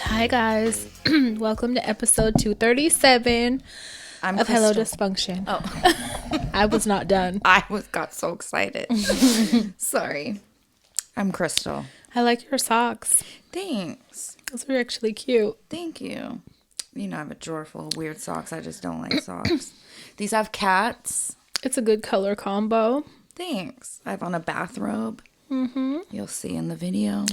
Hi guys, welcome to episode 237 of Hello Dysfunction. Oh, I was not done. got so excited. Sorry. I'm Crystal. I like your socks. Thanks. Those are actually cute. Thank you. You know, I have a drawer full of weird socks. I just don't like socks. These have cats. It's a good color combo. Thanks. I have on a bathrobe. Mm-hmm. You'll see in the video.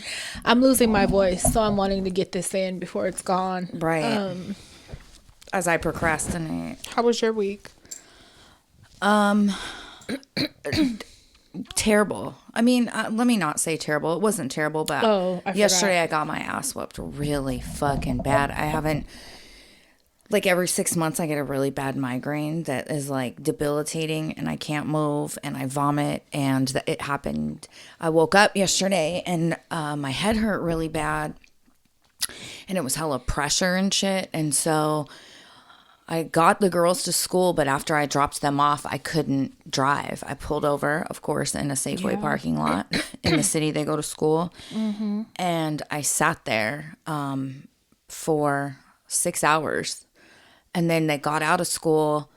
I'm losing my voice, so I'm wanting to get this in before it's gone. Right. As I procrastinate. How was your week? Terrible. I mean, let me not say terrible. It wasn't terrible, but yesterday I got my ass whooped really fucking bad. I haven't, like every 6 months I get a really bad migraine that is like debilitating and I can't move and I vomit, and it happened. I woke up yesterday and my head hurt really bad and it was hella pressure and shit. And so I got the girls to school, but after I dropped them off, I couldn't drive. I pulled over, of course, in a Safeway parking lot in the city they go to school. Mm-hmm. And I sat there for 6 hours. And then they got out of school,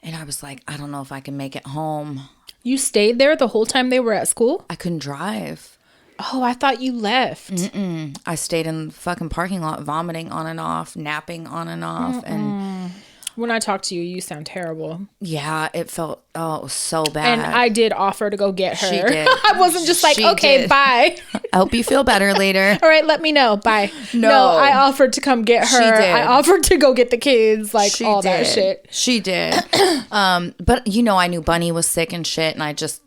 and I was like, I don't know if I can make it home. You stayed there the whole time they were at school? I couldn't drive. Oh, I thought you left. Mm-mm. I stayed in the fucking parking lot, vomiting on and off, napping on and off. And when I talk to you, you sound terrible. Yeah, it felt, it was so bad. And I did offer to go get her. She did. I wasn't just like, okay, bye. I hope you feel better later. All right, let me know. Bye. No, I offered to come get her. She did. I offered to go get the kids, like She all did. that shit. She did. But you know, I knew Bunny was sick and shit, and I just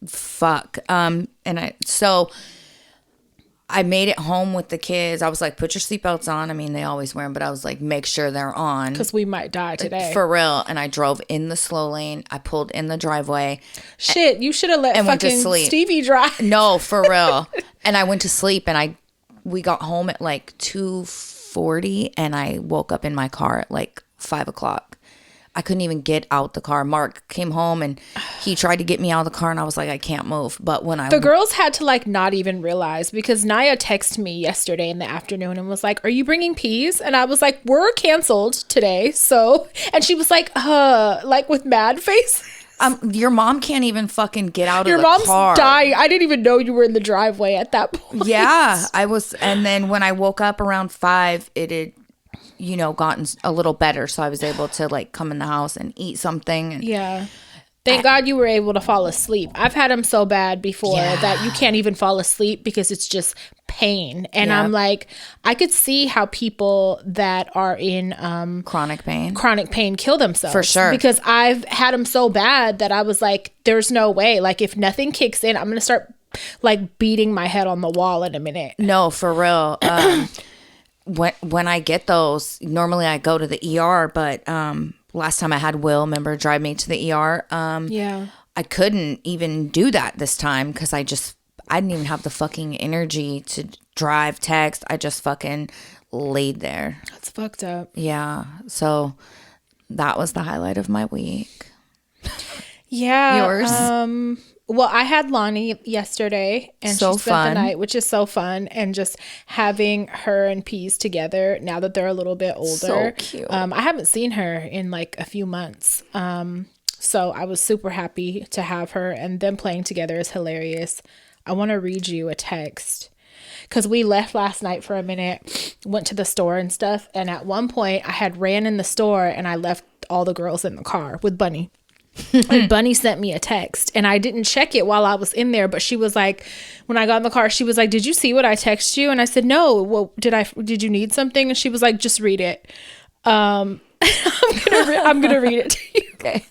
I made it home with the kids. I was like, put your seatbelts on. I mean, they always wear them, but I was like, make sure they're on. Because we might die today. For real. And I drove in the slow lane. I pulled in the driveway. Shit, you should have let fucking Stevie drive. No, for real. And I went to sleep, and we got home at like 2:40, and I woke up in my car at like 5 o'clock. I couldn't even get out the car. Mark came home and he tried to get me out of the car, and I was like, I can't move. But when the girls had to like not even realize, because Naya texted me yesterday in the afternoon and was like, are you bringing peas? And I was like, we're canceled today. So, and she was like with mad face. Your mom can't even fucking get out of the car. Your mom's dying. I didn't even know you were in the driveway at that point. Yeah, I was. And then when I woke up around 5, it had, gotten a little better. So I was able to like come in the house and eat something. And yeah. Thank God you were able to fall asleep. I've had them so bad before that you can't even fall asleep because it's just pain. And I'm like, I could see how people that are in chronic pain kill themselves. For sure. Because I've had them so bad that I was like, there's no way. Like if nothing kicks in, I'm going to start like beating my head on the wall in a minute. No, for real. When I get those, normally I go to the ER, but last time I had Will, remember, drive me to the ER. I couldn't even do that this time because I didn't even have the fucking energy to drive, text. I just fucking laid there. That's fucked up. Yeah. So that was the highlight of my week. Yeah. Yours? Well, I had Lonnie yesterday, and she spent the night, which is so fun, and just having her and Peas together now that they're a little bit older. So cute. I haven't seen her in like a few months. So I was super happy to have her, and them playing together is hilarious. I want to read you a text because we left last night for a minute, went to the store and stuff. And at one point I had ran in the store and I left all the girls in the car with Bunny. And Bunny sent me a text, and I didn't check it while I was in there, but she was like, when I got in the car, she was like, did you see what I texted you? And I said, no. Well, did you need something? And she was like, just read it. I'm gonna read it to you. Okay.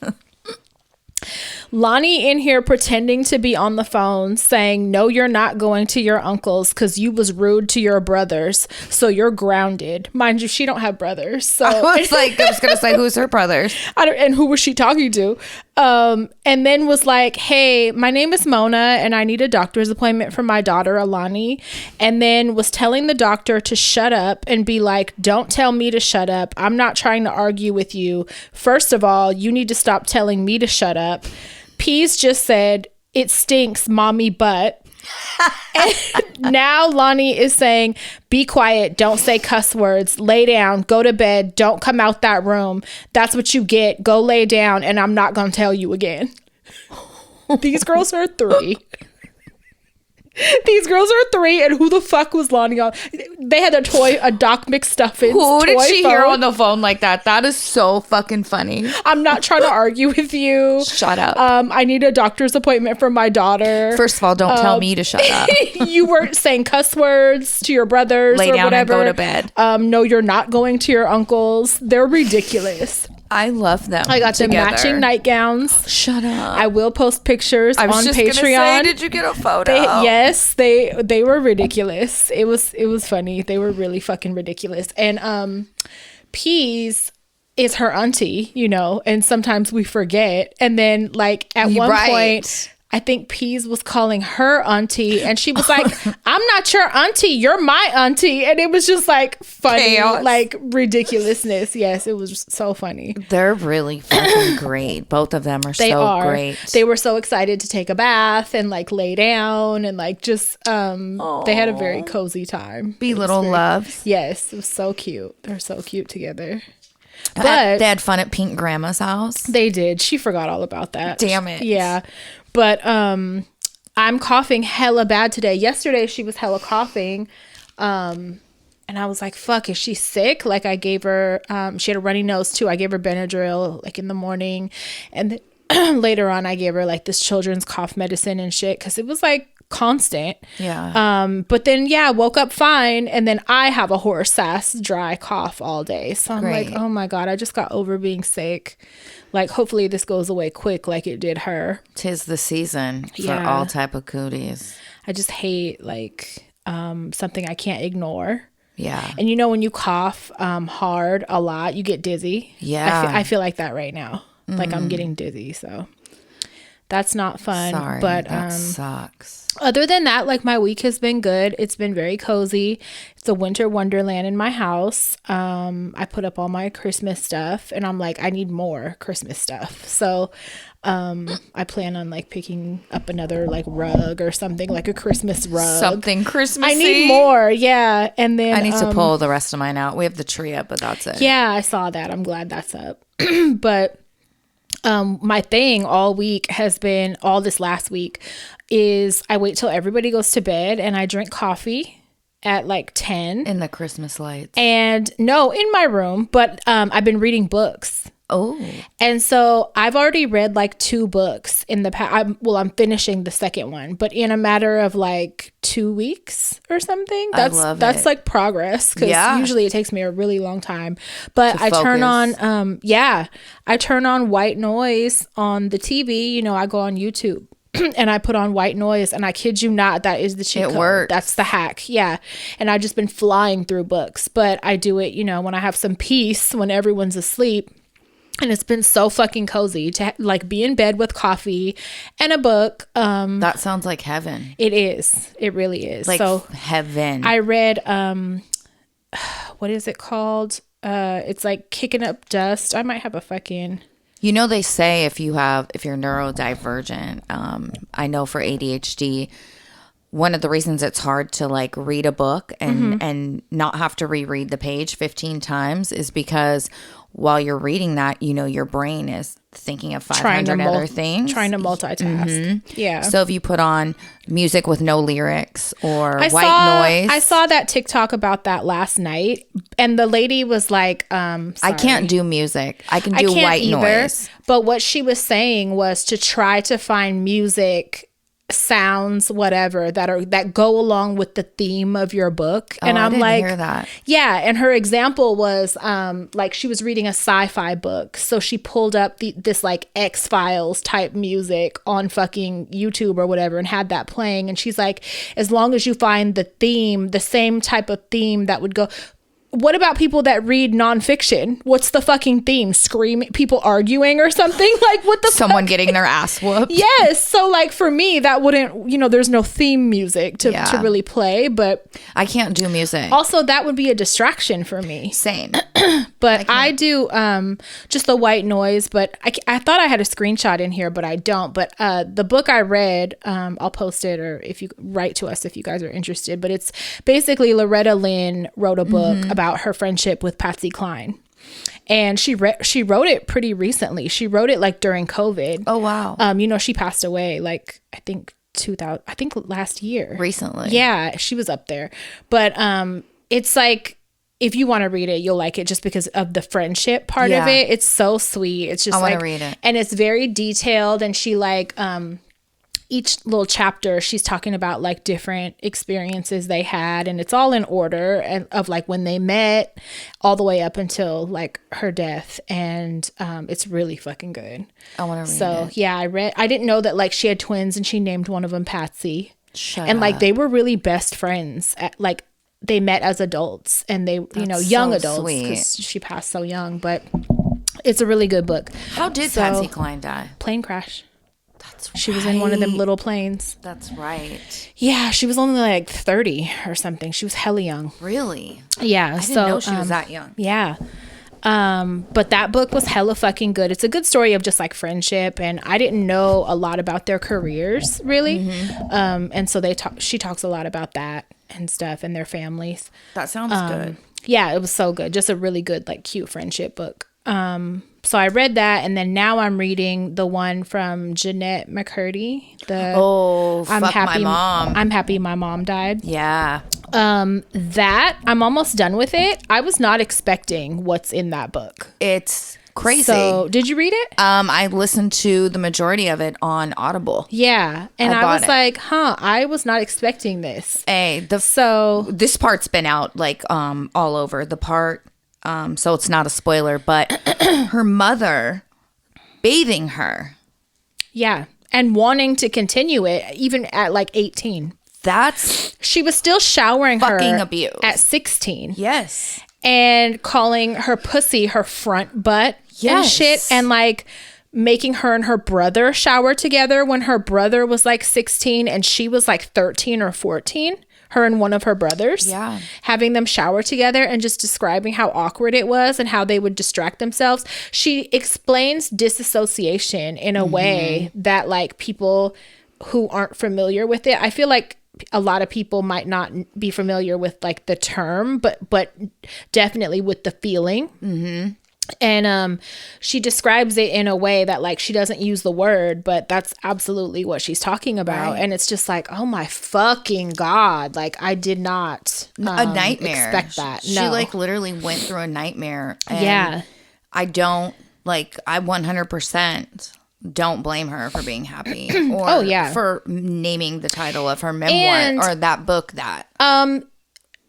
Lonnie in here pretending to be on the phone saying, no, you're not going to your uncle's because you was rude to your brothers, so you're grounded. Mind you, she don't have brothers. So I was going to say, who's her brothers? And who was she talking to? And then was like, hey, my name is Mona and I need a doctor's appointment for my daughter, Alani. And then was telling the doctor to shut up and be like, don't tell me to shut up. I'm not trying to argue with you. First of all, you need to stop telling me to shut up. Peas just said, it stinks, mommy butt. And now Lonnie is saying, be quiet, don't say cuss words, lay down, go to bed, don't come out that room. That's what you get. Go lay down and I'm not gonna tell you again. These girls are 3. These girls are 3, and who the fuck was Lonnie on? They had a Doc McStuffins. Who did she phone. hear on the phone like that? That is so fucking funny. I'm not trying to argue with you. Shut up. I need a doctor's appointment for my daughter. First of all, don't tell me to shut up. You weren't saying cuss words to your brothers Lay or down whatever. and go to bed. No, you're not going to your uncles. They're ridiculous. I love them. I got together. them matching nightgowns. Shut up. I will post pictures on just Patreon. Gonna say, did you get a photo? Yes, they were ridiculous. It was funny. They were really fucking ridiculous. And Peas is her auntie, you know, and sometimes we forget. And then like at one point, I think Peas was calling her auntie and she was like, I'm not your auntie, you're my auntie. And it was just like funny, chaos. Like ridiculousness. Yes, it was so funny. They're really fucking great. Both of them are great. They were so excited to take a bath and like lay down and like just they had a very cozy time. Be little loves. Yes, it was so cute. They're so cute together. But they had fun at Pink Grandma's house. They did. She forgot all about that. Damn it. Yeah. But I'm coughing hella bad today. Yesterday she was hella coughing. And I was like, fuck, is she sick? Like I gave her, she had a runny nose too. I gave her Benadryl like in the morning. And then later on I gave her like this children's cough medicine and shit. Cause it was like constant. Yeah. But then woke up fine. And then I have a horse ass dry cough all day. So I'm like, oh my God, I just got over being sick. Like, hopefully this goes away quick like it did her. 'Tis the season for all type of cooties. I just hate, like, something I can't ignore. Yeah. And, you know, when you cough hard a lot, you get dizzy. Yeah. I feel like that right now. Mm-hmm. Like, I'm getting dizzy, so that's not fun. Sorry, but that sucks. Other than that, like my week has been good. It's been very cozy. It's a winter wonderland in my house. I put up all my Christmas stuff and I'm like, I need more Christmas stuff. So I plan on like picking up another like rug or something, like a Christmas rug. Something Christmassy. I need more. Yeah. And then I need to pull the rest of mine out. We have the tree up, but that's it. Yeah, I saw that. I'm glad that's up. But my thing all week has been, all this last week, is I wait till everybody goes to bed and I drink coffee at like 10. In the Christmas lights. And no, in my room, but I've been reading books. Oh. And so I've already read like 2 books in the past. I'm finishing the second one, but in a matter of like 2 weeks or something. That's like progress, because usually it takes me a really long time. But I turn on I turn on white noise on the TV. You know, I go on YouTube and I put on white noise, and I kid you not, that is the cheat code. It works. That's the hack. Yeah. And I've just been flying through books, but I do it, you know, when I have some peace, when everyone's asleep. And it's been so fucking cozy to like be in bed with coffee and a book. That sounds like heaven. It is. It really is. Like so heaven. I read, what is it called? It's like Kicking Up Dust. I might have a fucking... You know, they say if you're neurodivergent, I know for ADHD, one of the reasons it's hard to like read a book and not have to reread the page 15 times is because while you're reading that, you know, your brain is thinking of 500 other things. Trying to multitask. Mm-hmm. Yeah. So if you put on music with no lyrics or white noise. I saw that TikTok about that last night, and the lady was like, I can't do music. I can do white noise. But what she was saying was to try to find music, sounds, whatever, that go along with the theme of your book. And I'm like, hear that. Yeah. And her example was like she was reading a sci-fi book, so she pulled up this like X-Files type music on fucking YouTube or whatever and had that playing, and she's like, as long as you find the theme, the same type of theme that would go what about people that read nonfiction? What's the fucking theme? Screaming, people arguing or something? Like, what the Someone fuck? getting their ass whooped. Yes. So, like, for me, that wouldn't, there's no theme music to really play, but I can't do music. Also, that would be a distraction for me. Same. But I do just the white noise, but I thought I had a screenshot in here, but I don't. But the book I read, I'll post it, or if you write to us if you guys are interested. But it's basically Loretta Lynn wrote a book about her friendship with Patsy Cline. And she wrote it pretty recently. She wrote it like during COVID. Oh, wow. She passed away like, I think last year. Recently. Yeah, she was up there. But it's like, if you want to read it, you'll like it just because of the friendship part of it. It's so sweet. It's just I want to read it. And it's very detailed. And she like, each little chapter, she's talking about like different experiences they had. And it's all in order and of like when they met all the way up until like her death. And it's really fucking good. I want to read it. So yeah, I didn't know that like she had twins and she named one of them Patsy. Shut and like up. they were really best friends like they met as adults and they young so adults sweet. because she passed so young, but it's a really good book. How did Patsy Cline die? Plane crash. That's She was in one of them little planes. That's right. Yeah, she was only like 30 or something. She was hella young. Really? Yeah. I didn't know she was that young. Yeah. But that book was hella fucking good. It's a good story of just like friendship, and I didn't know a lot about their careers really. And so she talks a lot about that and stuff and their families. That sounds good. Yeah, it was so good. Just a really good like cute friendship book. So I read that, and then now I'm reading the one from Jeanette McCurdy. Fuck my mom. I'm happy my mom died. Yeah. That I'm almost done with it. I was not expecting what's in that book. It's crazy. So did you read it? I listened to the majority of it on Audible. Yeah. And I was like, I was not expecting this. Hey, this part's been out like all over the part. So it's not a spoiler, but her mother bathing her. Yeah. And wanting to continue it even at like 18. She was still showering fucking her abuse at 16. Yes. And calling her pussy her front butt and shit. And like making her and her brother shower together when her brother was like 16 and she was like 13 or 14. Her and one of her brothers. Yeah. Having them shower together and just describing how awkward it was and how they would distract themselves. She explains disassociation in a way that like people who aren't familiar with it, I feel like a lot of people might not be familiar with like the term, but definitely with the feeling. And she describes it in a way that like she doesn't use the word, but that's absolutely what she's talking about. Right. And it's just like, oh my fucking God, like I did not a nightmare expect that. She like literally went through a nightmare. And I 100% don't blame her for being happy or for naming the title of her memoir or that book that.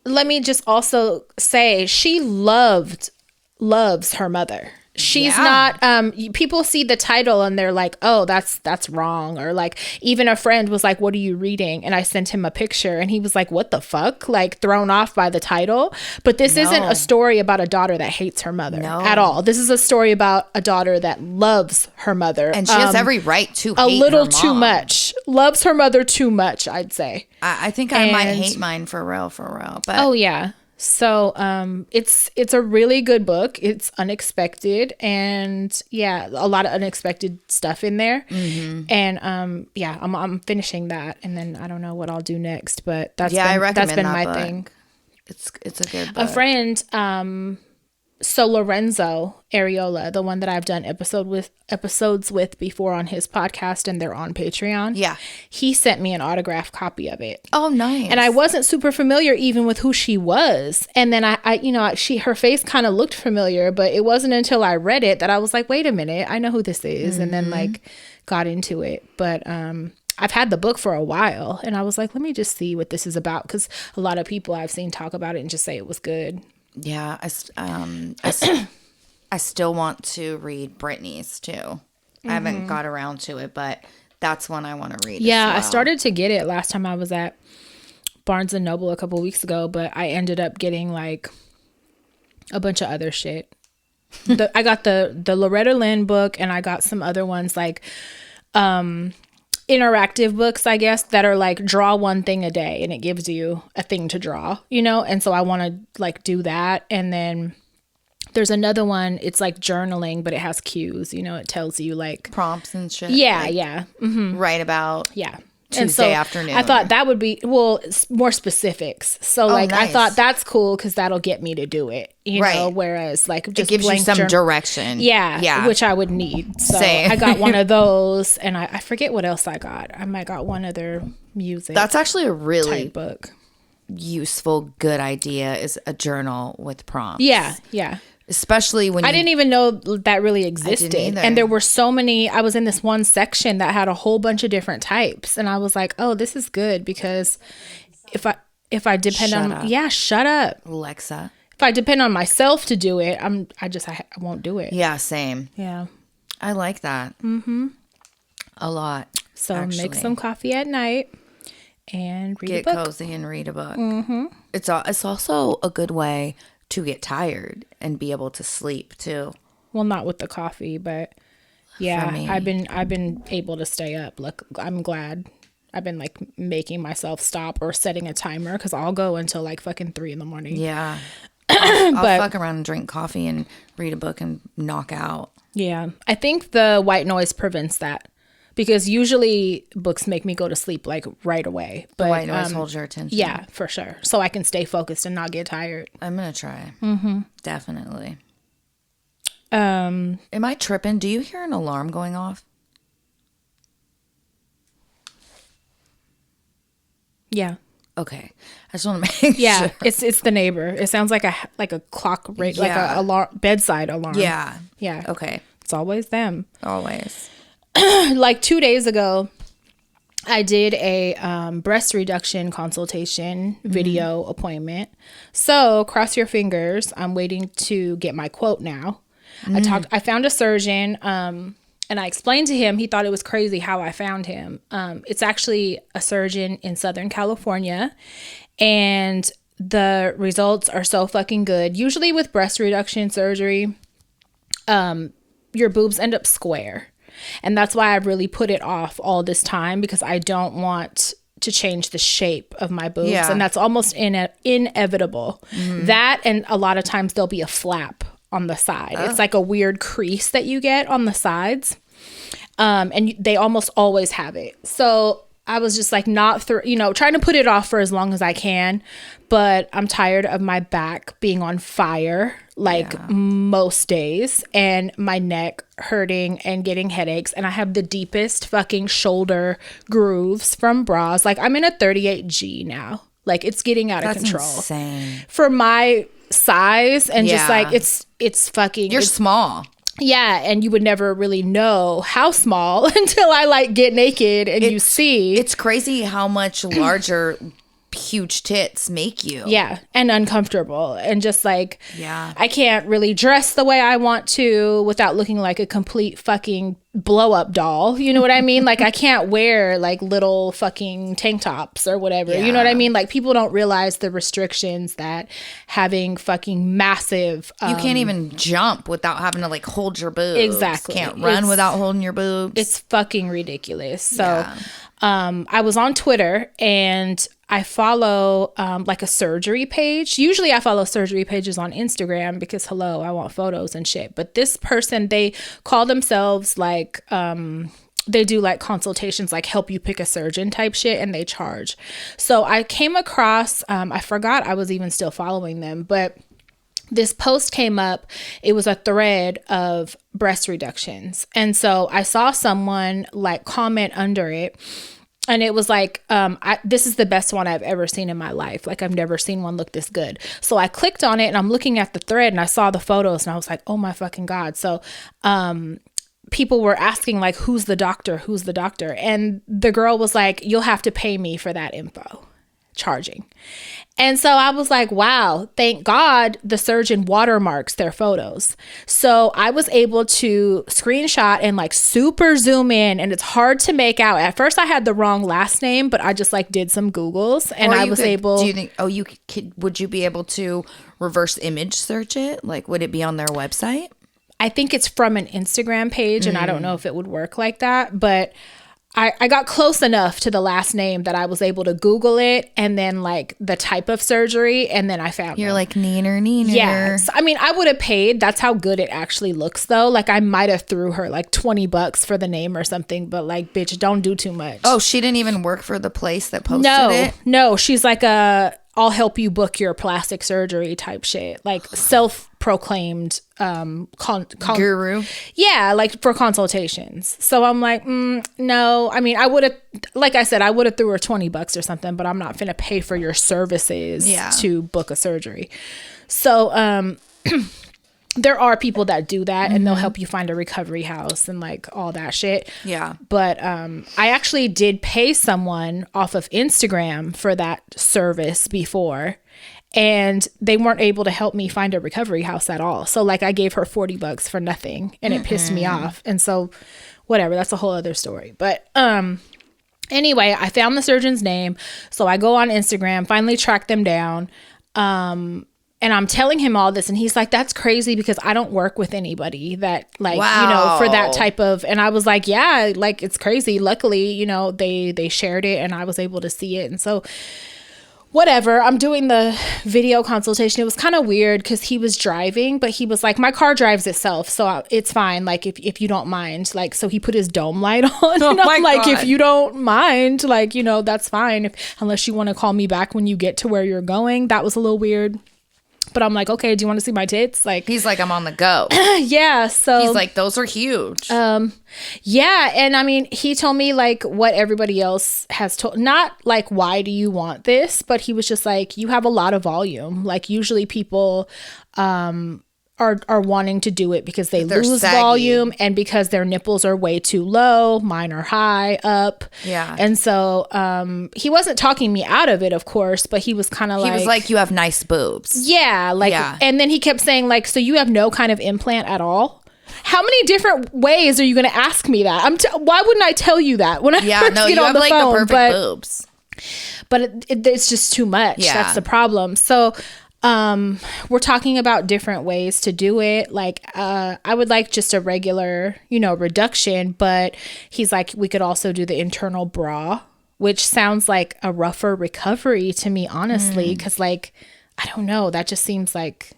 Let me just also say she loves her mother. She's not people see the title and they're like, oh, that's wrong. Or like even a friend was like, what are you reading? And I sent him a picture and he was like, what the fuck? Like thrown off by the title. But this isn't a story about a daughter that hates her mother at all. This is a story about a daughter that loves her mother. And she has every right to hate a little her mom. too much. Loves her mother too much, I'd say. I think I might hate mine for real. But oh yeah. So it's a really good book. It's unexpected and a lot of unexpected stuff in there. And I'm finishing that and then I don't know what I'll do next, but that's been my book. Thing. It's a good book. A friend so Lorenzo Areola, the one that I've done episodes with before on his podcast and they're on Patreon. Yeah. He sent me an autographed copy of it. Oh, nice. And I wasn't super familiar even with who she was. And then her face kind of looked familiar, but it wasn't until I read it that I was like, wait a minute, I know who this is. And then like got into it. But I've had the book for a while and I was like, let me just see what this is about. Because a lot of people I've seen talk about it and just say it was good. Yeah, I still want to read Brittany's too. I haven't got around to it, but that's one I want to read. Yeah, I started to get it last time I was at Barnes and Noble a couple weeks ago, but I ended up getting like a bunch of other shit. I got the Loretta Lynn book, and I got some other ones like interactive books, I guess, that are like draw one thing a day, and it gives you a thing to draw, you know? And so I want to like do that. And then there's another one, it's like journaling, but it has cues, you know, it tells you like prompts and shit. Yeah, like, yeah. Write about Tuesday afternoon. I thought that would be, well, more specifics. So like, nice. I thought that's cool because that'll get me to do it, you know, whereas like just it gives you some direction. Yeah, which I would need. So I got one of those, and I forget what else I got. I might got one other music. That's actually a really type book. Useful, good idea is a journal with prompts. Yeah. Especially when I didn't even know that really existed. And there were so many. I was in this one section that had a whole bunch of different types, and I was like, "Oh, this is good," because if I depend shut up, Alexa. If I depend on myself to do it, I won't do it. Yeah, same. Yeah, I like that. A lot. So actually. Make some coffee at night and read a book. Get cozy and read a book. It's also a good way to get tired and be able to sleep too. Well, not with the coffee, but yeah, I've been able to stay up. Look, I'm glad. I've been like making myself stop or setting a timer because I'll go until like fucking 3 a.m. Yeah, I'll fuck around and drink coffee and read a book and knock out. Yeah, I think the white noise prevents that. Because usually books make me go to sleep like right away. But the white noise holds your attention. Yeah, for sure. So I can stay focused and not get tired. I'm going to try. Definitely. Am I tripping? Do you hear an alarm going off? Yeah. Okay. I just want to make sure. It's the neighbor. It sounds like a clock rate, like a alarm, bedside alarm. Yeah. Yeah. Okay. It's always them. Always. Like 2 days ago, I did a breast reduction consultation video appointment. So cross your fingers. I'm waiting to get my quote now. I found a surgeon, and I explained to him. He thought it was crazy how I found him. It's actually a surgeon in Southern California, and the results are so fucking good. Usually with breast reduction surgery, your boobs end up square. And that's why I really put it off all this time, because I don't want to change the shape of my boobs. Yeah. And that's almost inevitable. That, and a lot of times there'll be a flap on the side. It's like a weird crease that you get on the sides. And they almost always have it. So I was just like trying to put it off for as long as I can. But I'm tired of my back being on fire most days, and my neck hurting and getting headaches. And I have the deepest fucking shoulder grooves from bras. Like, I'm in a 38G now. Like, it's getting out of control. That's insane. For my size, and just like, it's fucking... You're small. Yeah, and you would never really know how small until I like get naked and you see. It's crazy how much larger huge tits make you. Yeah, and uncomfortable, and just like, I can't really dress the way I want to without looking like a complete fucking blow up doll. You know what I mean? Like, I can't wear like little fucking tank tops or whatever. You know what I mean? Like, people don't realize the restrictions that having fucking massive you can't even jump without having to like hold your boobs. Exactly. Can't run without holding your boobs. It's fucking ridiculous. So I was on Twitter, and I follow like a surgery page. Usually I follow surgery pages on Instagram because, hello, I want photos and shit. But this person, they call themselves like, they do like consultations, like help you pick a surgeon type shit, and they charge. So I came across, I forgot I was even still following them, but this post came up. It was a thread of breast reductions. And so I saw someone like comment under it, and it was like, this is the best one I've ever seen in my life. Like, I've never seen one look this good. So I clicked on it, and I'm looking at the thread, and I saw the photos, and I was like, oh my fucking God. So people were asking like, who's the doctor? Who's the doctor? And the girl was like, you'll have to pay me for that info, charging. And so I was like, wow, thank God the surgeon watermarks their photos. So I was able to screenshot and like super zoom in, and it's hard to make out. At first I had the wrong last name, but I just like did some Googles and I was able. Do you think, would you be able to reverse image search it? Like, would it be on their website? I think it's from an Instagram page and I don't know if it would work like that, but I got close enough to the last name that I was able to Google it and then like the type of surgery, and then I found You're like neener. Yes. I mean, I would have paid. That's how good it actually looks though. Like I might have threw her like $20 for the name or something, but like, bitch, don't do too much. Oh, she didn't even work for the place that posted it? No, she's like I'll help you book your plastic surgery type shit. Like self-proclaimed guru. Yeah, like for consultations. So I'm like, no. I mean, I would have, like I said, I would have threw her $20 or something, but I'm not finna pay for your services to book a surgery. So there are people that do that and they'll help you find a recovery house and like all that shit. Yeah. But I actually did pay someone off of Instagram for that service before, and they weren't able to help me find a recovery house at all. So like I gave her $40 for nothing and it pissed me off. And so whatever, that's a whole other story. But anyway, I found the surgeon's name. So I go on Instagram, finally track them down. And I'm telling him all this and he's like, that's crazy because I don't work with anybody that like, you know, for that type of, and I was like, yeah, like it's crazy. Luckily, you know, they shared it and I was able to see it. And so whatever, I'm doing the video consultation. It was kind of weird because he was driving, but he was like, my car drives itself, so it's fine. Like if you don't mind, like, so he put his dome light on. And I'm like, God. If you don't mind, like, you know, that's fine. Unless you want to call me back when you get to where you're going. That was a little weird. But I'm like, okay, do you want to see my tits? Like, he's like, I'm on the go. Yeah. So he's like, those are huge. Yeah. And I mean, he told me like what everybody else has told, not like, why do you want this? But he was just like, you have a lot of volume. Like usually people, are wanting to do it because they lose saggy volume and because their nipples are way too low. Mine are high up. Yeah. And so he wasn't talking me out of it, of course, but he was kind of like... He was like, you have nice boobs. Yeah. Like, yeah. And then he kept saying like, so you have no kind of implant at all? How many different ways are you going to ask me that? Why wouldn't I tell you that when I first get on the phone? The perfect boobs. But it's just too much. Yeah. That's the problem. So... we're talking about different ways to do it. Like, I would like just a regular, you know, reduction, but he's like, we could also do the internal bra, which sounds like a rougher recovery to me, honestly. Cause like, I don't know, that just seems like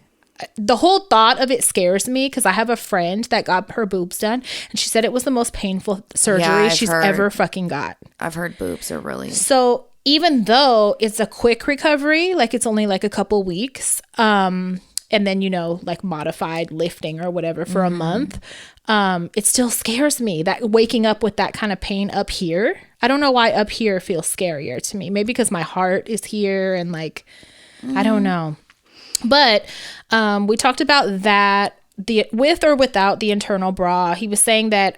the whole thought of it scares me. Cause I have a friend that got her boobs done and she said it was the most painful surgery she's ever fucking got. I've heard boobs are really... So even though it's a quick recovery, like it's only like a couple weeks, and then, you know, like modified lifting or whatever for a month, it still scares me that waking up with that kind of pain up here. I don't know why up here feels scarier to me. Maybe because my heart is here and like, I don't know. But we talked about that. With or without the internal bra. He was saying that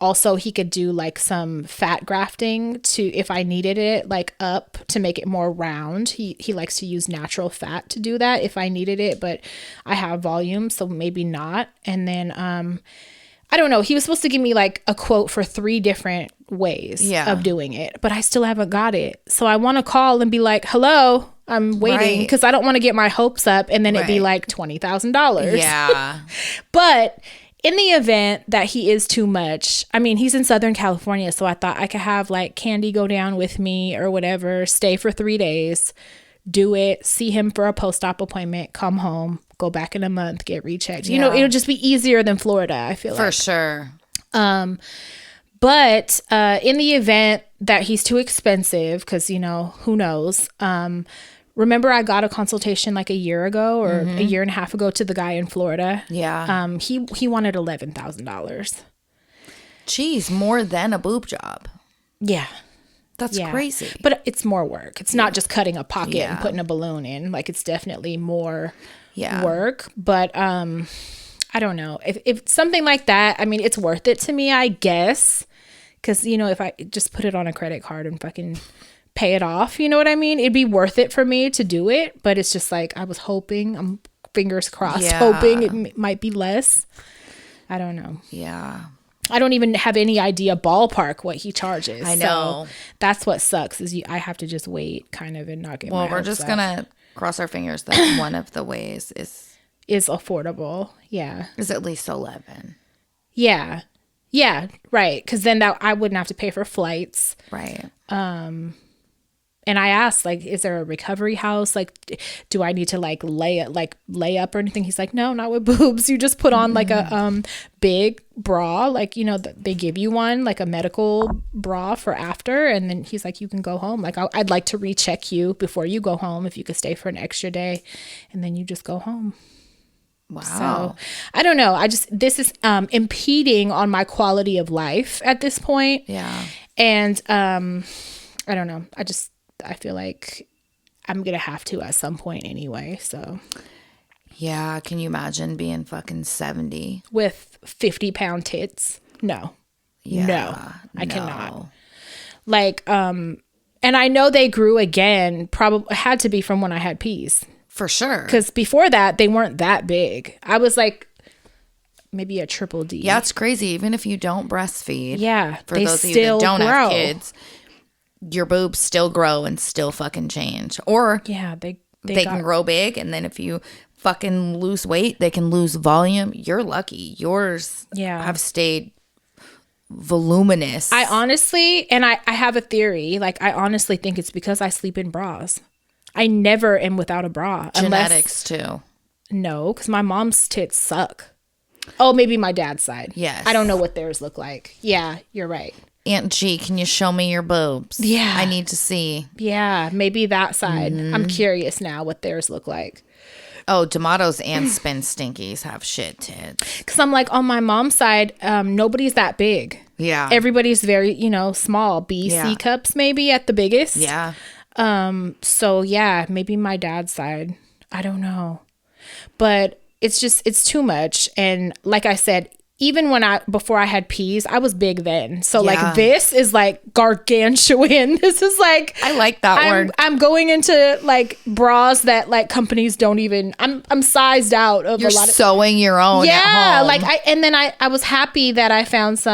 also he could do like some fat grafting to, if I needed it, like up to make it more round. He likes to use natural fat to do that if I needed it, but I have volume, so maybe not. And then I don't know. He was supposed to give me like a quote for 3 different ways of doing it, but I still haven't got it. So I want to call and be like, hello, I'm waiting, because I don't want to get my hopes up and then it be like $20,000. Yeah. But in the event that he is too much, I mean, he's in Southern California, so I thought I could have like Candy go down with me or whatever, stay for 3 days, do it, see him for a post-op appointment, come home, go back in a month, get rechecked. You know, it'll just be easier than Florida, I feel like. For sure. But in the event that he's too expensive, because, you know, who knows, remember I got a consultation like a year ago or a year and a half ago to the guy in Florida. Yeah. He wanted $11,000. Jeez, more than a boob job. Yeah. That's crazy. But it's more work. It's not just cutting a pocket and putting a balloon in. Like, it's definitely more work. But I don't know. If something like that, I mean, it's worth it to me, I guess. Because, you know, if I just put it on a credit card and fucking pay it off. You know what I mean? It'd be worth it for me to do it, but it's just like I was hoping, I'm fingers crossed, hoping it might be less. I don't know. Yeah. I don't even have any idea ballpark what he charges. I know. So that's what sucks is I have to just wait kind of and not get Well, we're just going to cross our fingers that one of the ways is affordable. Yeah. Is at least 11. Yeah. Yeah, right. Because then I wouldn't have to pay for flights. Right. And I asked, like, is there a recovery house? Like, do I need to lay up or anything? He's like, no, not with boobs. You just put on like a big bra, like, you know, they give you one, like a medical bra for after. And then he's like, you can go home. Like, I'd like to recheck you before you go home if you could stay for an extra day. And then you just go home. Wow. So I don't know. This is impeding on my quality of life at this point. Yeah. And I don't know. I feel like I'm going to have to at some point anyway. So yeah. Can you imagine being fucking 70 with 50-pound tits? No. Yeah. No, I cannot. Like, and I know they grew again, probably had to be from when I had peas. For sure. Because before that, they weren't that big. I was like maybe a triple D. Yeah, it's crazy. Even if you don't breastfeed. Yeah. For those of you that don't have kids, your boobs still grow and still fucking change. Or yeah, they can grow big. And then if you fucking lose weight, they can lose volume. You're lucky. Yours have stayed voluminous. I honestly, and I have a theory. Like, I honestly think it's because I sleep in bras. I never am without a bra. Genetics too. No, because my mom's tits suck. Oh, maybe my dad's side. Yes. I don't know what theirs look like. Yeah, you're right. Aunt G, can you show me your boobs? Yeah. I need to see. Yeah, maybe that side. I'm curious now what theirs look like. Oh, D'Amato's and Spin Stinkies have shit tits. Because I'm like, on my mom's side, nobody's that big. Yeah. Everybody's very, small. C cups maybe at the biggest. Yeah. So yeah, maybe my dad's side. I don't know. But it's too much. And like I said, even before I had peas, I was big then. So like this is like gargantuan. This is like, I like that word. I'm going into like bras that like companies don't even, I'm sized out of You're a lot of. sewing your own at home. Like I was happy that I found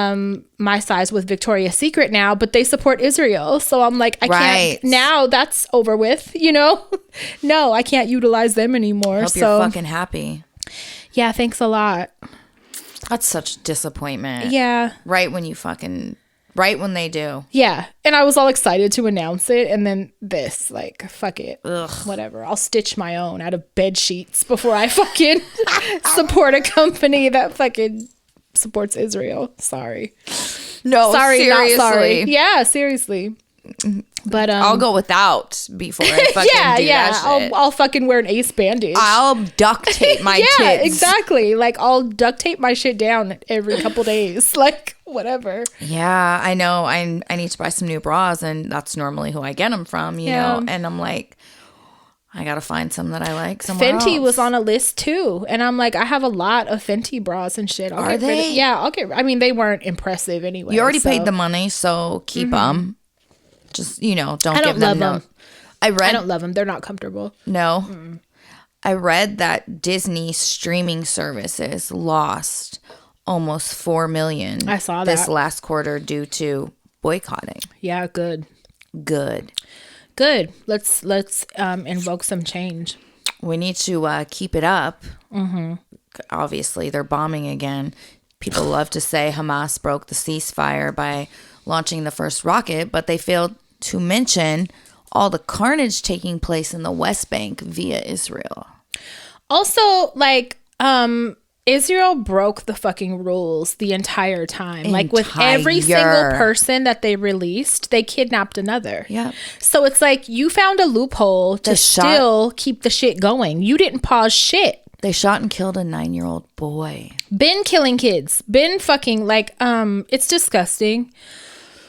my size with Victoria's Secret now, but they support Israel. So I'm like, I can't, now that's over with, No, I can't utilize them anymore. Hope you're fucking happy. Yeah, thanks a lot. That's such disappointment. Yeah. Right when they do. Yeah. And I was all excited to announce it. And then this, like, fuck it. Ugh. Whatever. I'll stitch my own out of bed sheets before I fucking support a company that fucking supports Israel. Sorry. No, sorry, seriously. Not sorry. Yeah, seriously. But I'll go without before I fucking do that shit. I'll fucking wear an ace bandage. I'll duct tape my tits. Yeah, exactly. Like, I'll duct tape my shit down every couple days. Like, whatever. Yeah, I know. I need to buy some new bras, and that's normally who I get them from, you know? And I'm like, I gotta find some that I like somewhere Fenty else. was on a list too, and I'm like, I have a lot of Fenty bras and shit. Are they? I mean, they weren't impressive anyway. You already paid the money, so keep them. Just, don't give them no. I don't love them. They're not comfortable. No. I read that Disney streaming services lost almost 4 million. I saw that this last quarter due to boycotting. Yeah, good. Let's invoke some change. We need to keep it up. Obviously, they're bombing again. People love to say Hamas broke the ceasefire by launching the first rocket, but they failed to mention all the carnage taking place in the West Bank via Israel. Also, like, Israel broke the fucking rules the entire time. Like, with every single person that they released, they kidnapped another. Yeah. So it's like, you found a loophole to still keep the shit going. You didn't pause shit. They shot and killed a 9-year-old boy. Been killing kids. Been fucking, like, it's disgusting.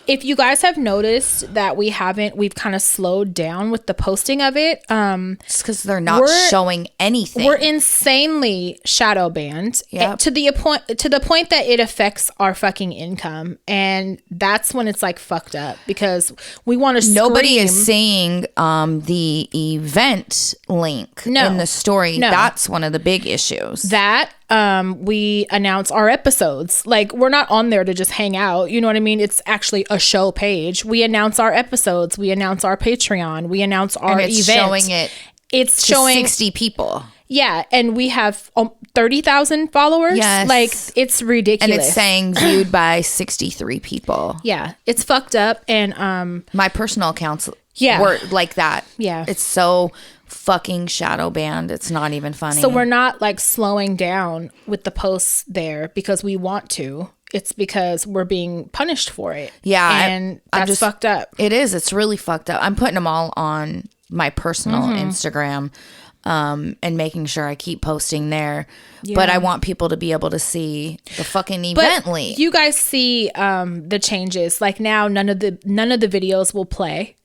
If you guys have noticed that we've kind of slowed down with the posting of it. It's because they're not showing anything. We're insanely shadow banned to the point that it affects our fucking income, and that's when it's like fucked up because we want to. Nobody is saying the event link in the story. No. That's one of the big issues. That we announce our episodes. Like, we're not on there to just hang out. You know what I mean? It's actually a show page. We announce our episodes. We announce our Patreon. We announce our event. It's showing 60 people. Yeah, and we have 30,000 followers. Yes. Like, it's ridiculous. And it's saying viewed by 63 people. Yeah, it's fucked up. And my personal accounts were like that. Yeah. It's so fucking shadow banned. It's not even funny. So we're not like slowing down with the posts there because we want to. It's because we're being punished for it. Yeah. And that's fucked up. It is. It's really fucked up. I'm putting them all on my personal Instagram and making sure I keep posting there. Yeah. But I want people to be able to see the fucking event link. You guys see the changes. Like, now none of the videos will play.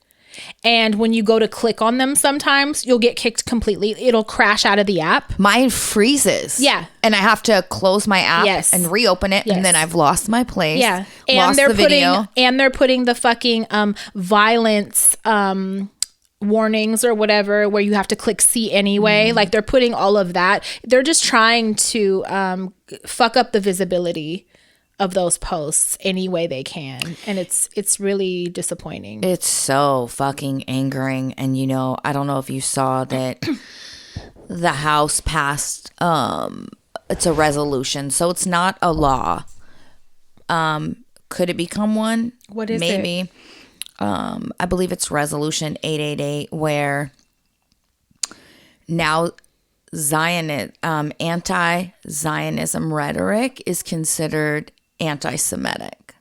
And when you go to click on them, sometimes you'll get kicked completely. It'll crash out of the app. Mine freezes. Yeah. And I have to close my app and reopen it. Yes. And then I've lost my place. Yeah. And they're putting the fucking violence warnings or whatever where you have to click see anyway. Like, they're putting all of that. They're just trying to fuck up the visibility of those posts any way they can, and it's really disappointing. It's so fucking angering. And I don't know if you saw that the House passed it's a resolution, so it's not a law. Could it become one? What is maybe it? I believe it's resolution 888, where now anti-Zionism rhetoric is considered anti-Semitic.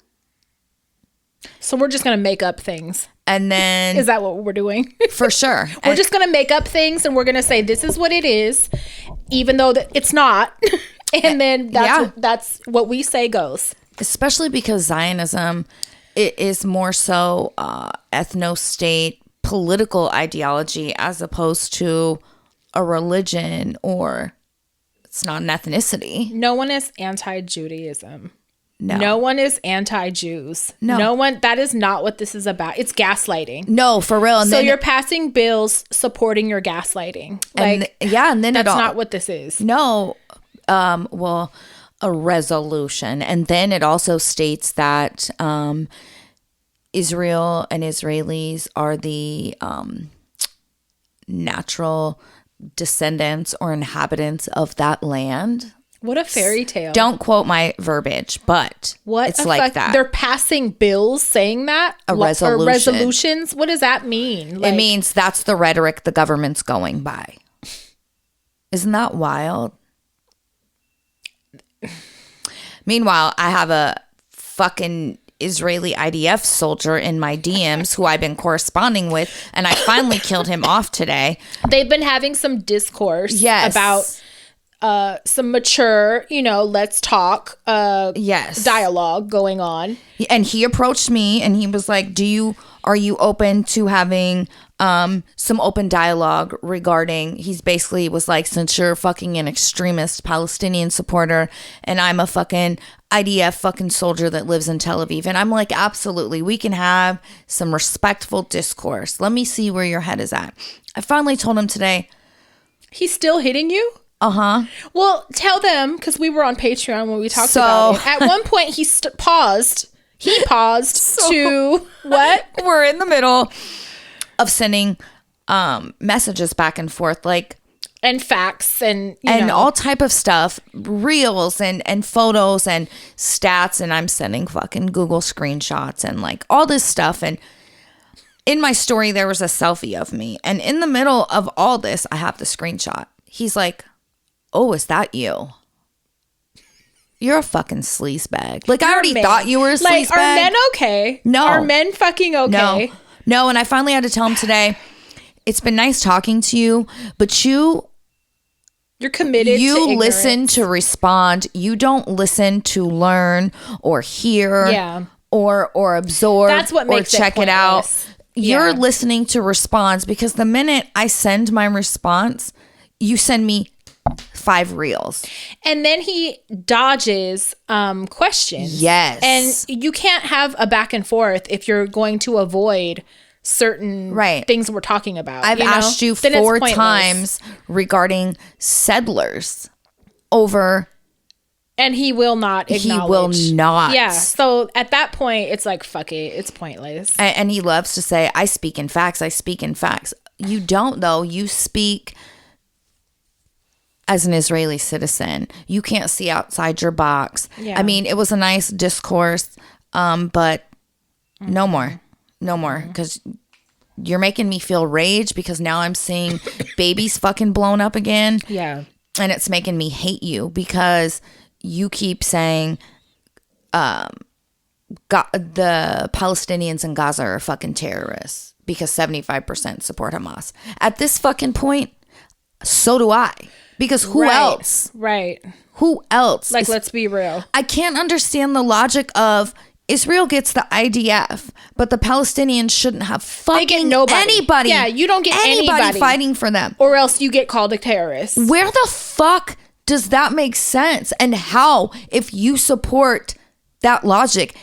So we're just going to make up things. And then... Is that what we're doing? For sure. We're just going to make up things, and we're going to say this is what it is, even though it's not. And then that's what we say goes. Especially because Zionism, it is more so ethno-state political ideology as opposed to a religion, or it's not an ethnicity. No one is anti-Judaism. No one is anti-Jews. No one. That is not what this is about. It's gaslighting. No, for real. And so you're passing bills supporting your gaslighting. Like, and then that's not what this is. No. Well, a resolution. And then it also states that Israel and Israelis are the natural descendants or inhabitants of that land. What a fairy tale. Don't quote my verbiage, but it's like that. They're passing bills saying that? A resolution. Or resolutions? What does that mean? It means that's the rhetoric the government's going by. Isn't that wild? Meanwhile, I have a fucking Israeli IDF soldier in my DMs who I've been corresponding with, and I finally killed him off today. They've been having some discourse about some mature, let's talk dialogue going on. And he approached me and he was like, are you open to having some open dialogue regarding, he's basically was like, since you're fucking an extremist Palestinian supporter and I'm a fucking IDF fucking soldier that lives in Tel Aviv. And I'm like, absolutely, we can have some respectful discourse. Let me see where your head is at. I finally told him today. He's still hitting you? Uh-huh. Well, tell them, because we were on Patreon when we talked about it. At one point, he paused. He paused to what? We're in the middle of sending messages back and forth, like, and facts and all type of stuff, reels and photos and stats, and I'm sending fucking Google screenshots and like all this stuff. And in my story, there was a selfie of me, and in the middle of all this, I have the screenshot. He's like, "Oh, is that you? You're a fucking sleazebag." Like, I already thought you were a sleazebag. Like, are men okay? No. Are men fucking okay? No. And I finally had to tell him today, it's been nice talking to you, but you're committed to ignorance. Listen to respond. You don't listen to learn or hear or absorb That's what makes or check it out. You're Yeah. listening to response, because the minute I send my response, you send me 5 reels. And then he dodges questions. Yes. And you can't have a back and forth if you're going to avoid certain things we're talking about. I've asked you 4 times regarding settlers over... And he will not acknowledge. He will not. Yeah. So at that point, it's like, fuck it. It's pointless. And he loves to say, I speak in facts. I speak in facts. You don't, though. You speak as an Israeli citizen. You can't see outside your box. Yeah. I mean, it was a nice discourse, but no more. No more. Because you're making me feel rage, because now I'm seeing babies fucking blown up again. Yeah. And it's making me hate you, because... you keep saying the Palestinians in Gaza are fucking terrorists because 75% support Hamas. At this fucking point, so do I. Because who else? Right. Who else? Like, let's be real. I can't understand the logic of Israel gets the IDF, but the Palestinians shouldn't have fucking anybody. Yeah, you don't get anybody fighting for them. Or else you get called a terrorist. Where the fuck does that make sense? And how, if you support that logic,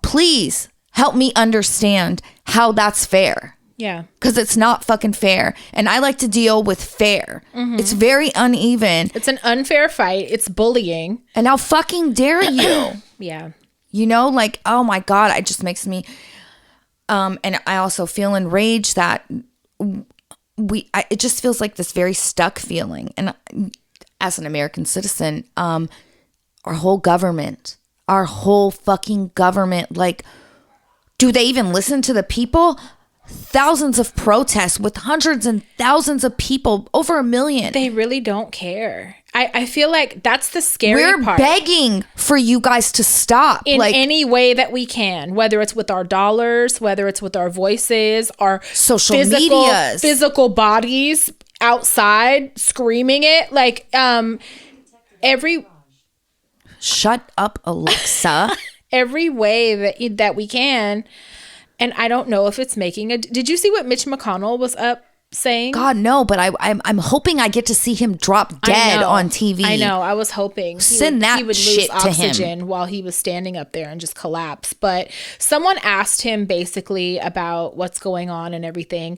please help me understand how that's fair. Yeah. Because it's not fucking fair. And I like to deal with fair. Mm-hmm. It's very uneven. It's an unfair fight. It's bullying. And how fucking dare you? Yeah. You know, like, oh my God, it just makes me... and I also feel enraged that it just feels like this very stuck feeling. And... as an American citizen, our whole fucking government, like, do they even listen to the people? Thousands of protests with hundreds and thousands of people, over 1 million. They really don't care. I feel like that's the scary part. We're begging for you guys to stop. In any way that we can, whether it's with our dollars, whether it's with our voices, our social medias, physical bodies, outside screaming it, like shut up, Alexa. Every way that we can. And I don't know if it's making did you see what Mitch McConnell was up saying? God, no, but I'm hoping I get to see him drop dead on TV. I know. I was hoping he would shit lose to oxygen him while he was standing up there and just collapse. But someone asked him basically about what's going on and everything.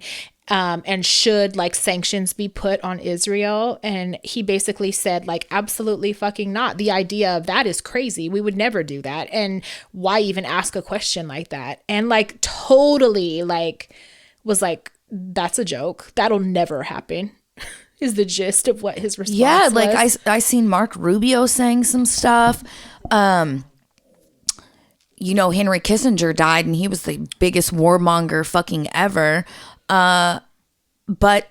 And should like sanctions be put on Israel? And he basically said like, absolutely fucking not. The idea of that is crazy. We would never do that. And why even ask a question like that? And like totally like was like, that's a joke. That'll never happen. Is the gist of what his response was. Like I seen Mark Rubio saying some stuff. You know, Henry Kissinger died and he was the biggest warmonger fucking ever. But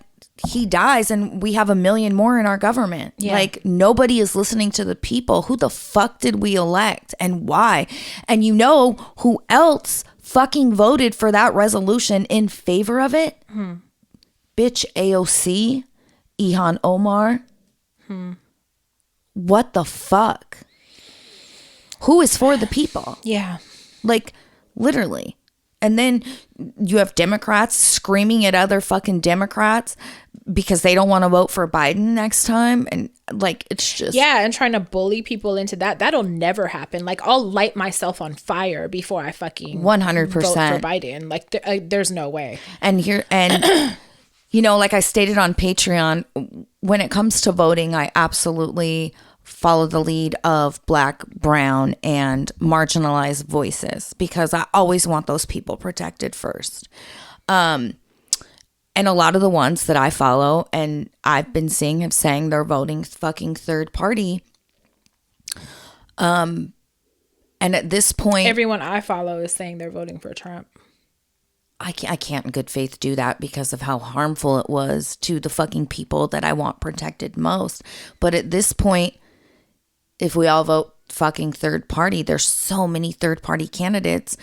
he dies and we have 1 million more in our government. Yeah. Like nobody is listening to the people. Who the fuck did we elect and why? And you know who else fucking voted for that resolution in favor of it? Bitch AOC, Ilhan Omar. What the fuck? Who is for the people? Yeah. Like literally. And then you have Democrats screaming at other fucking Democrats because they don't want to vote for Biden next time. And like, it's just... yeah, and trying to bully people into that. That'll never happen. Like, I'll light myself on fire before I fucking 100% vote for Biden. Like, there's no way. And you know, like I stated on Patreon, when it comes to voting, I absolutely... follow the lead of Black, brown, and marginalized voices because I always want those people protected first. And a lot of the ones that I follow and I've been seeing have saying they're voting fucking third party. And at this point... everyone I follow is saying they're voting for Trump. I can't in good faith do that because of how harmful it was to the fucking people that I want protected most. But at this point... if we all vote fucking third party, there's so many third party candidates.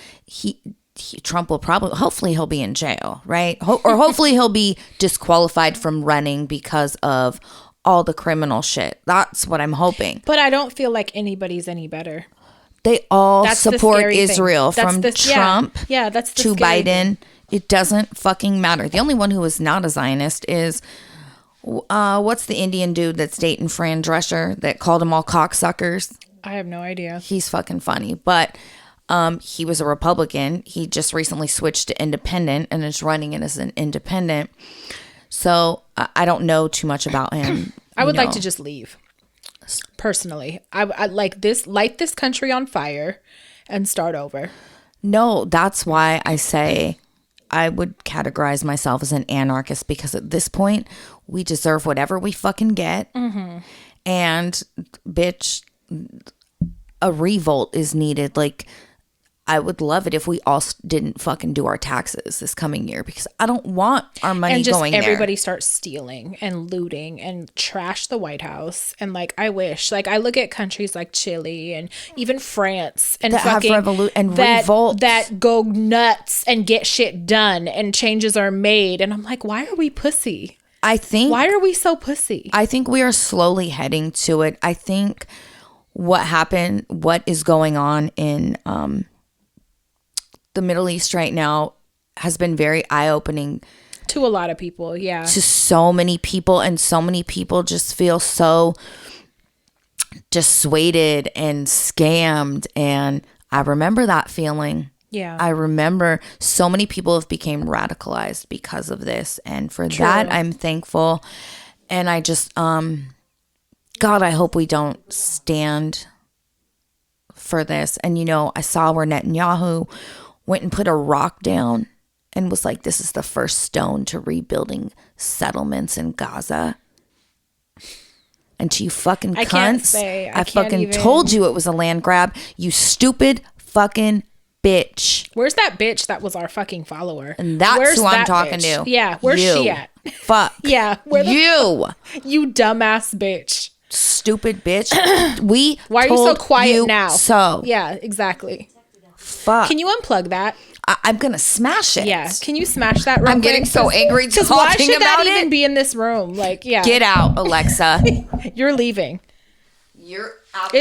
Trump will probably, hopefully he'll be in jail, right? Or hopefully he'll be disqualified from running because of all the criminal shit. That's what I'm hoping. But I don't feel like anybody's any better. They all support Israel from Trump that's to Biden. It doesn't fucking matter. The only one who is not a Zionist is, what's the Indian dude that's dating Fran Drescher that called them all cocksuckers? I have no idea. He's fucking funny. But he was a Republican. He just recently switched to independent and is running it as an independent. So I don't know too much about him. I would like to just leave. Personally, I like this, light this country on fire and start over. No, that's why I say I would categorize myself as an anarchist, because at this point we deserve whatever we fucking get. Mm-hmm. And bitch, a revolt is needed. Like, I would love it if we all didn't fucking do our taxes this coming year, because I don't want our money and just going there. Everybody starts stealing and looting and trash the White House. And like, I wish, like, I look at countries like Chile and even France and that fucking have revolts that go nuts and get shit done and changes are made. And I'm like, why are we pussy? Why are we so pussy? I think we are slowly heading to it. I think what is going on in the Middle East right now has been very eye-opening to a lot of people. Yeah, to so many people, and so many people just feel so dissuaded and scammed. And I remember that feeling. Yeah, I remember so many people have become radicalized because of this, and for that I'm thankful. And I just God, I hope we don't stand for this. And I saw where Netanyahu went and put a rock down and was like, this is the first stone to rebuilding settlements in Gaza. And to you fucking cunts, I fucking told you it was a land grab, you stupid fucking bitch. Where's that bitch that was our fucking follower? And that's who I'm talking to. Yeah, where's she at? Fuck. Yeah, you dumbass bitch. Stupid bitch. Why are you so quiet now? So yeah, exactly. Fuck. Can you unplug that? I'm gonna smash it. Yeah. Can you smash that? I'm getting so angry talking about it. Why should that even be in this room? Like, yeah. Get out, Alexa. You're leaving. You're out.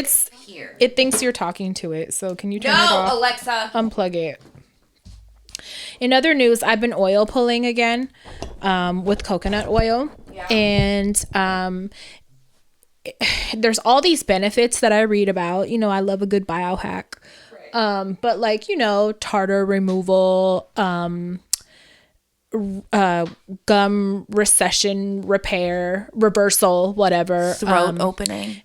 Here. It thinks you're talking to it. So can you turn it off? No, Alexa. Unplug it. In other news, I've been oil pulling again, with coconut oil, and there's all these benefits that I read about. I love a good biohack. But like, tartar removal, gum recession repair, reversal, whatever. Throat opening.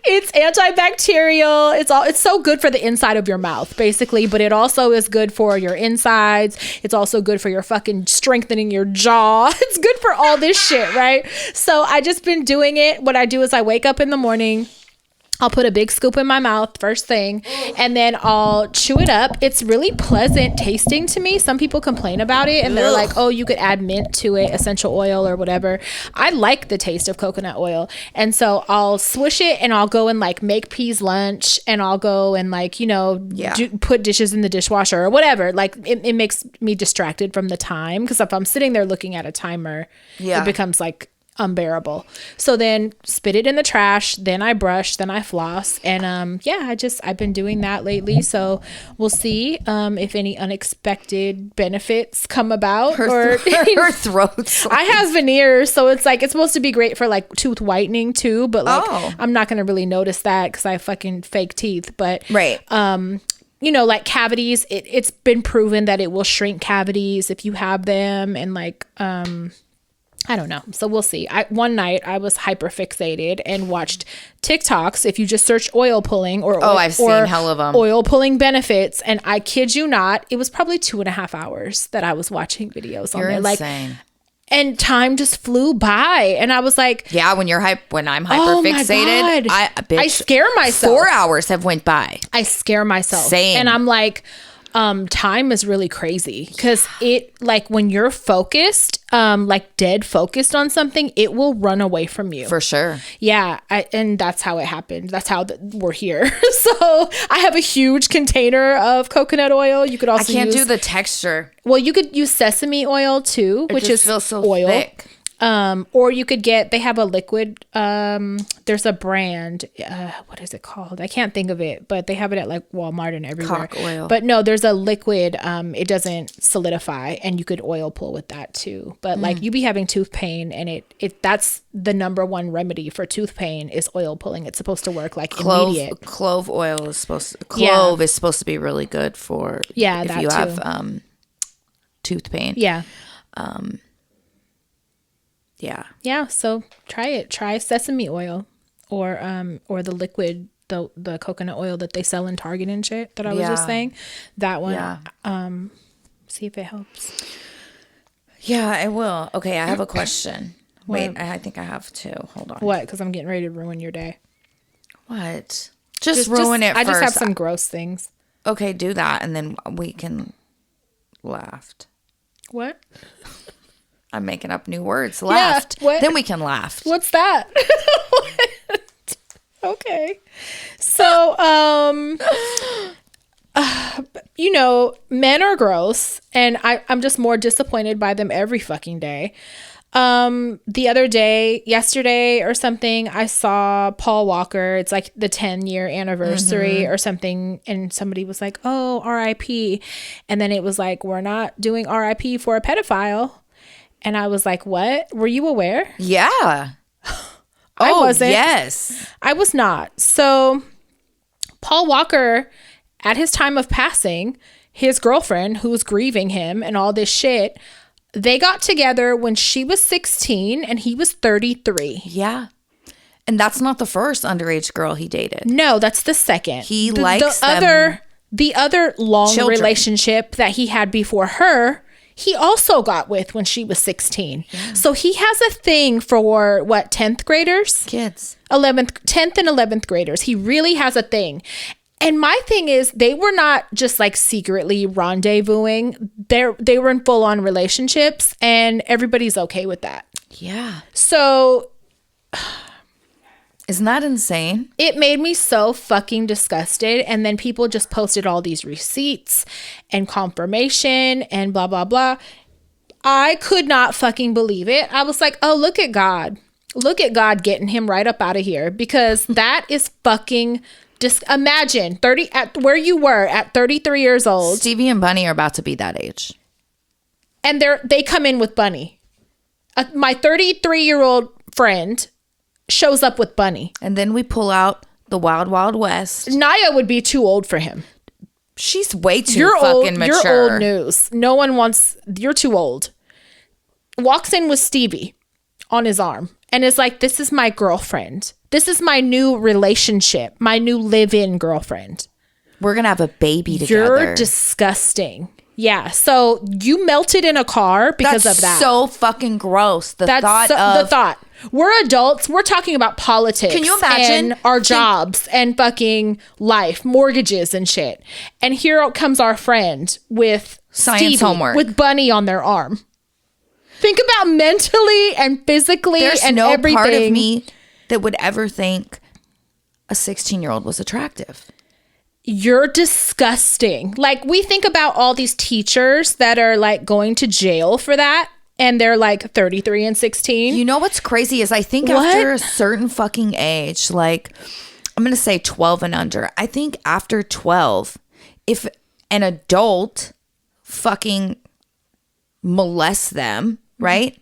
It's antibacterial. It's so good for the inside of your mouth, basically, but it also is good for your insides. It's also good for your fucking strengthening your jaw. It's good for all this shit, right? So I just been doing it. What I do is I wake up in the morning, I'll put a big scoop in my mouth first thing, and then I'll chew it up. It's really pleasant tasting to me. Some people complain about it and they're like, oh, you could add mint to it, essential oil or whatever. I like the taste of coconut oil. And so I'll swish it and I'll go and like make P's lunch, and I'll go and like, put dishes in the dishwasher or whatever. Like it makes me distracted from the time, because if I'm sitting there looking at a timer, it becomes like unbearable. So then spit it in the trash, then I brush, then I floss, and I've been doing that lately. So we'll see if any unexpected benefits come about. Her throat's I have veneers, so it's like it's supposed to be great for like tooth whitening too, but like I'm not gonna really notice that because I have fucking fake teeth. But like cavities, it's been proven that it will shrink cavities if you have them, and like I don't know. So we'll see. One night I was hyper fixated and watched TikToks. If you just search oil pulling I've seen hell of them. Oil pulling benefits, and I kid you not, it was probably 2.5 hours that I was watching videos on there. Insane. Like, and time just flew by, and I was like, yeah, when I'm hyper fixated, I scare myself. 4 hours have went by. I scare myself. Same. And I'm like, time is really crazy, because it, like, when you're focused, like dead focused on something, it will run away from you. For sure. Yeah. And that's how it happened. That's how we're here. So I have a huge container of coconut oil. You could also do the texture. Well, you could use sesame oil too, which is feels so oil. thick. Or you could get, they have a liquid, there's a brand, what is it called? I can't think of it, but they have it at like Walmart and everywhere. Cock oil. But no, there's a liquid, it doesn't solidify, and you could oil pull with that too. But like you be having tooth pain, and that's the number one remedy for tooth pain is oil pulling. It's supposed to work like immediate. Clove oil is supposed to be really good for if you have tooth pain. Yeah. Yeah. Yeah, so try it. Try sesame oil or the liquid, the coconut oil that they sell in Target and shit that I was just saying. That one. Yeah. See if it helps. Yeah, I will. Okay, I have a question. Wait, I think I have two. Hold on. What? Because I'm getting ready to ruin your day. What? Just ruin it first. I just have some gross things. Okay, do that, and then we can laugh. What? I'm making up new words. Laughed. Yeah, then we can laugh. What's that? Okay. So, men are gross, and I'm just more disappointed by them every fucking day. The other day, yesterday or something, I saw Paul Walker. It's like the 10-year anniversary or something. And somebody was like, oh, RIP. And then it was like, we're not doing RIP for a pedophile. And I was like, what? Were you aware? Yeah. I wasn't. Yes. I was not. So Paul Walker, at his time of passing, his girlfriend, who was grieving him and all this shit, they got together when she was 16 and he was 33. Yeah. And that's not the first underage girl he dated. No, that's the second. He likes the other long children. Relationship that he had before her, he also got with when she was 16. Yeah. So he has a thing for 10th graders? Kids. 10th and 11th graders. He really has a thing. And my thing is, they were not just like secretly rendezvousing. They were in full on relationships, and everybody's okay with that. Yeah. So isn't that insane? It made me so fucking disgusted. And then people just posted all these receipts and confirmation and blah, blah, blah. I could not fucking believe it. I was like, oh, look at God. Look at God getting him right up out of here, because that is fucking imagine where you were at 33 years old. Stevie and Bunny are about to be that age. And they come in with Bunny. My 33-year-old friend shows up with Bunny. And then we pull out the Wild Wild West. Naya would be too old for him. She's way too fucking mature. You're old news. No one wants... You're too old. Walks in with Stevie on his arm and is like, this is my girlfriend. This is my new relationship. My new live-in girlfriend. We're going to have a baby together. You're disgusting. Yeah. So you melted in a car because of that. That's so fucking gross. The thought. We're adults. We're talking about politics. Can you imagine? And our jobs and fucking life, mortgages and shit. And here comes our friend with science Stevie, homework. with Bunny on their arm. Think about mentally and physically. There's and no everything. part of me that would ever think a 16-year-old was attractive. You're disgusting. Like, we think about all these teachers that are like going to jail for that, and they're like 33 and 16. You know what's crazy is I think after a certain fucking age, like I'm going to say 12 and under, I think after 12, if an adult fucking molests them, right?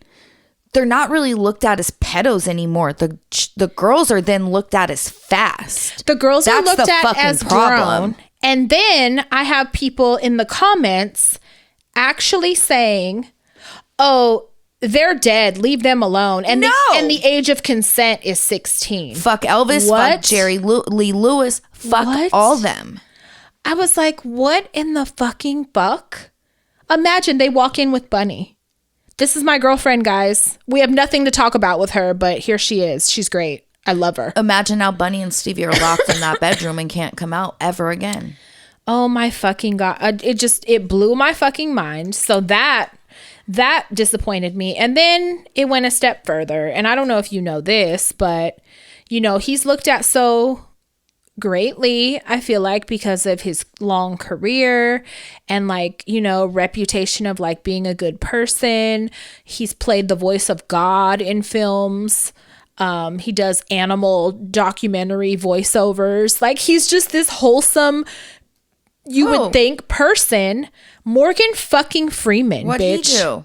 They're not really looked at as pedos anymore. The girls are then looked at as fast. The girls are looked at as grown. And then I have people in the comments actually saying, oh, they're dead. Leave them alone. And the age of consent is 16. Fuck Elvis. What? Fuck Jerry Lee Lewis. Fuck all them. I was like, what in the fucking fuck? Imagine they walk in with Bunny. This is my girlfriend, guys. We have nothing to talk about with her, but here she is. She's great. I love her. Imagine how Bunny and Stevie are locked in that bedroom and can't come out ever again. Oh my fucking God. It blew my fucking mind. So that disappointed me. And then it went a step further. And I don't know if you know this, but he's looked at so greatly, I feel like, because of his long career and like, you know, reputation of like being a good person. He's played the voice of God in films. He does animal documentary voiceovers. Like, he's just this wholesome, you would think, person. Morgan fucking Freeman, What'd bitch. he do?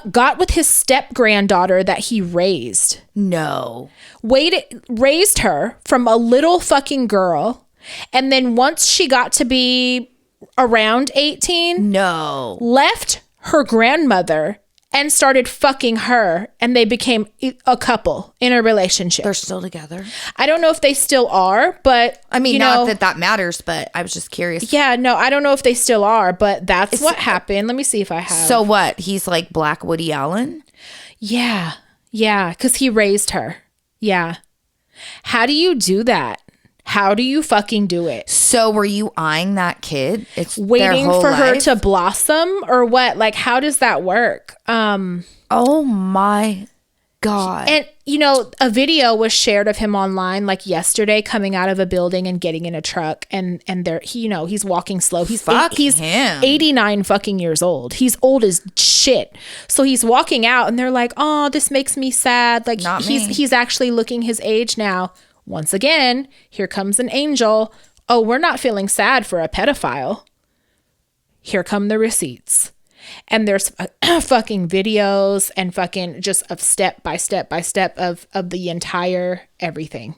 Got with his step granddaughter that he raised. No. Raised her from a little fucking girl. And then once she got to be around 18, no, left her grandmother and started fucking her, and they became a couple in a relationship. They're still together? I don't know if they still are, but I mean, not that matters, but I was just curious. Yeah, no, I don't know if they still are, but that's what happened. Let me see if I have. So what? He's like Black Woody Allen? Yeah, because he raised her. Yeah. How do you do that? How do you fucking do it? So were you eyeing that kid? It's waiting for her to blossom or what? Like, how does that work? Oh my God. And, you know, a video was shared of him online like yesterday, coming out of a building and getting in a truck, and there, you know, he's walking slow. He's 89 fucking years old. He's old as shit. So he's walking out and they're like, oh, this makes me sad. Like, he's actually looking his age now. Once again, here comes an angel. Oh, we're not feeling sad for a pedophile. Here come the receipts. And there's fucking videos and fucking just of step by step of the entire everything.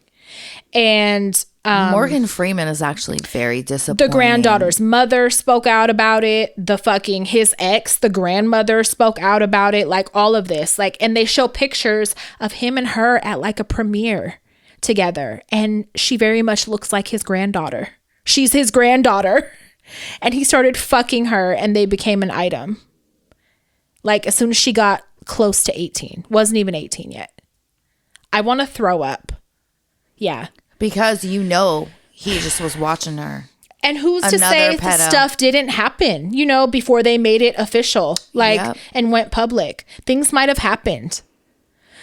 And Morgan Freeman is actually very disappointing. The granddaughter's mother spoke out about it. His ex, the grandmother, spoke out about it. Like, all of this. Like, and they show pictures of him and her at like a premiere together, and she very much looks like his granddaughter. She's his granddaughter. And he started fucking her, and they became an item. Like, as soon as she got close to 18. Wasn't even 18 yet. I want to throw up. Yeah. Because, you know, he just was watching her. And who's to say that stuff didn't happen, you know, before they made it official, like, and went public? Things might have happened.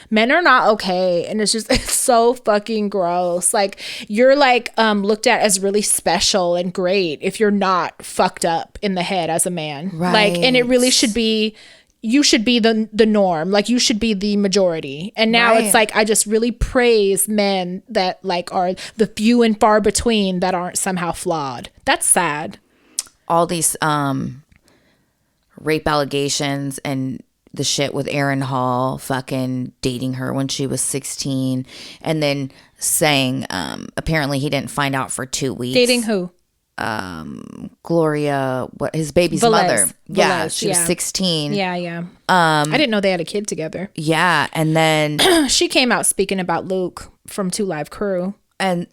Men are not okay, and it's so fucking gross. Like, you're like looked at as really special and great if you're not fucked up in the head as a man. Right. Like, and it really should be, you should be the norm. Like, you should be the majority. And now it's like, I just really praise men that like are the few and far between that aren't somehow flawed. That's sad. All these rape allegations and the shit with Aaron Hall fucking dating her when she was 16, and then saying apparently he didn't find out for 2 weeks. Dating who? Gloria, his baby's mother. Yeah, she was 16. Yeah. I didn't know they had a kid together. Yeah, and then she came out speaking about Luke from 2 Live Crew. And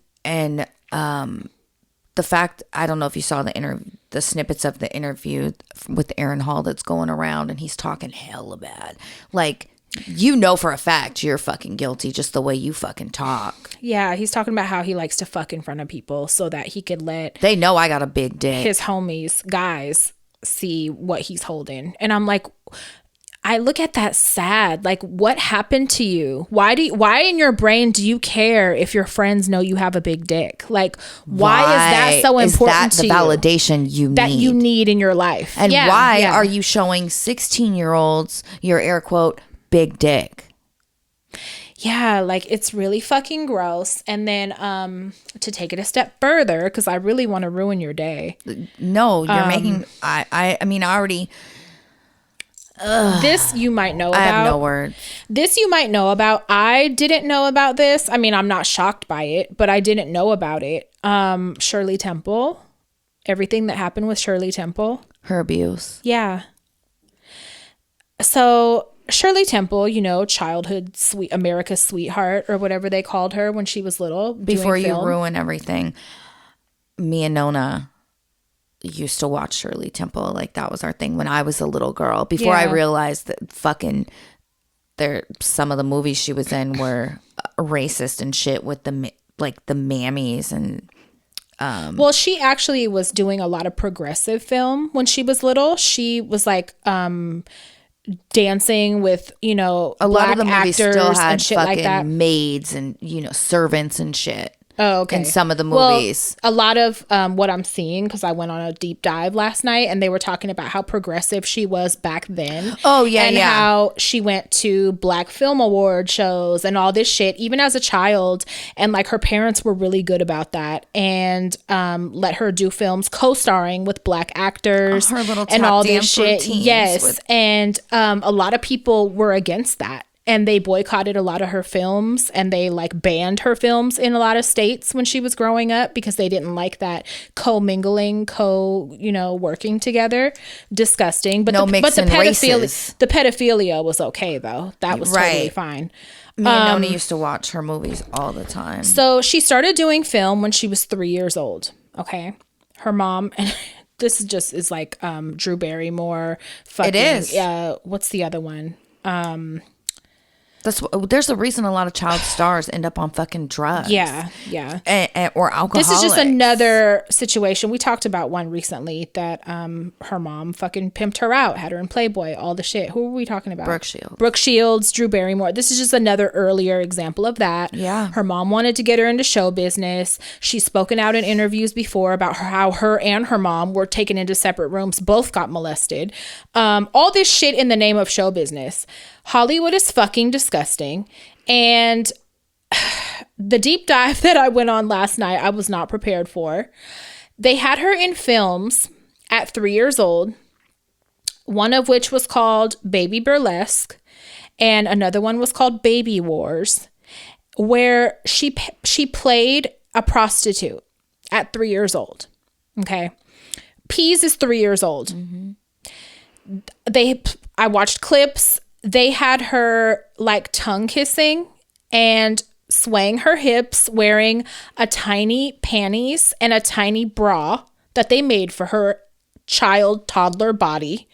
the fact, I don't know if you saw the snippets of the interview with Aaron Hall that's going around, and he's talking hella bad. Like, you know for a fact you're fucking guilty just the way you fucking talk. Yeah, he's talking about how he likes to fuck in front of people so that he could let... They know I got a big dick. His homies, guys, see what he's holding. And I'm like... I look at that sad. Like, what happened to you? Why in your brain do you care if your friends know you have a big dick? Like, why is that so important to you? Is that the validation you need in your life? And why are you showing 16-year-olds your air quote big dick? Yeah, like, it's really fucking gross. And then to take it a step further, because I really want to ruin your day. No, you're making. I mean, I already. This you might know about. I have no word. This you might know about. I didn't know about this. I mean, I'm not shocked by it, but I didn't know about it. Shirley Temple. Everything that happened with Shirley Temple. Her abuse. Yeah. So Shirley Temple, you know, childhood America's sweetheart or whatever they called her when she was little. Before you ruin everything, me and Nona used to watch Shirley Temple. Like, that was our thing when I was a little girl. Before I realized that fucking some of the movies she was in were racist and shit with the mammies and. Well, she actually was doing a lot of progressive film when she was little. She was like dancing with, you know, a lot of the movies actors still had and shit fucking like that. Maids and, you know, servants and shit. Oh, okay. In some of the movies. Well, a lot of what I'm seeing, because I went on a deep dive last night, and they were talking about how progressive she was back then. Oh, yeah, and how she went to Black Film Award shows and all this shit, even as a child. And like her parents were really good about that and let her do films co-starring with Black actors her little and all this shit. routines Yes. And a lot of people were against that. And they boycotted a lot of her films, and they like banned her films in a lot of states when she was growing up because they didn't like that co-mingling, working together. Disgusting. But the pedophilia was okay though. That was totally fine. Me and Noni used to watch her movies all the time. So she started doing film when she was 3 years old. Okay. Her mom, and this is like Drew Barrymore. It is. What's the other one? There's a reason a lot of child stars end up on fucking drugs. Yeah. Or alcohol. This is just another situation. We talked about one recently that her mom fucking pimped her out, had her in Playboy, all the shit. Who were we talking about? Brooke Shields, Drew Barrymore. This is just another earlier example of that. Yeah. Her mom wanted to get her into show business. She's spoken out in interviews before about how her and her mom were taken into separate rooms, both got molested. All this shit in the name of show business. Hollywood is fucking disgusting. And the deep dive that I went on last night, I was not prepared for. They had her in films at 3 years old, one of which was called Baby Burlesque, and another one was called Baby Wars, where she played a prostitute at 3 years old. Okay. Peas is 3 years old. Mm-hmm. I watched clips. They had her like tongue kissing and swaying her hips, wearing a tiny panties and a tiny bra that they made for her toddler body.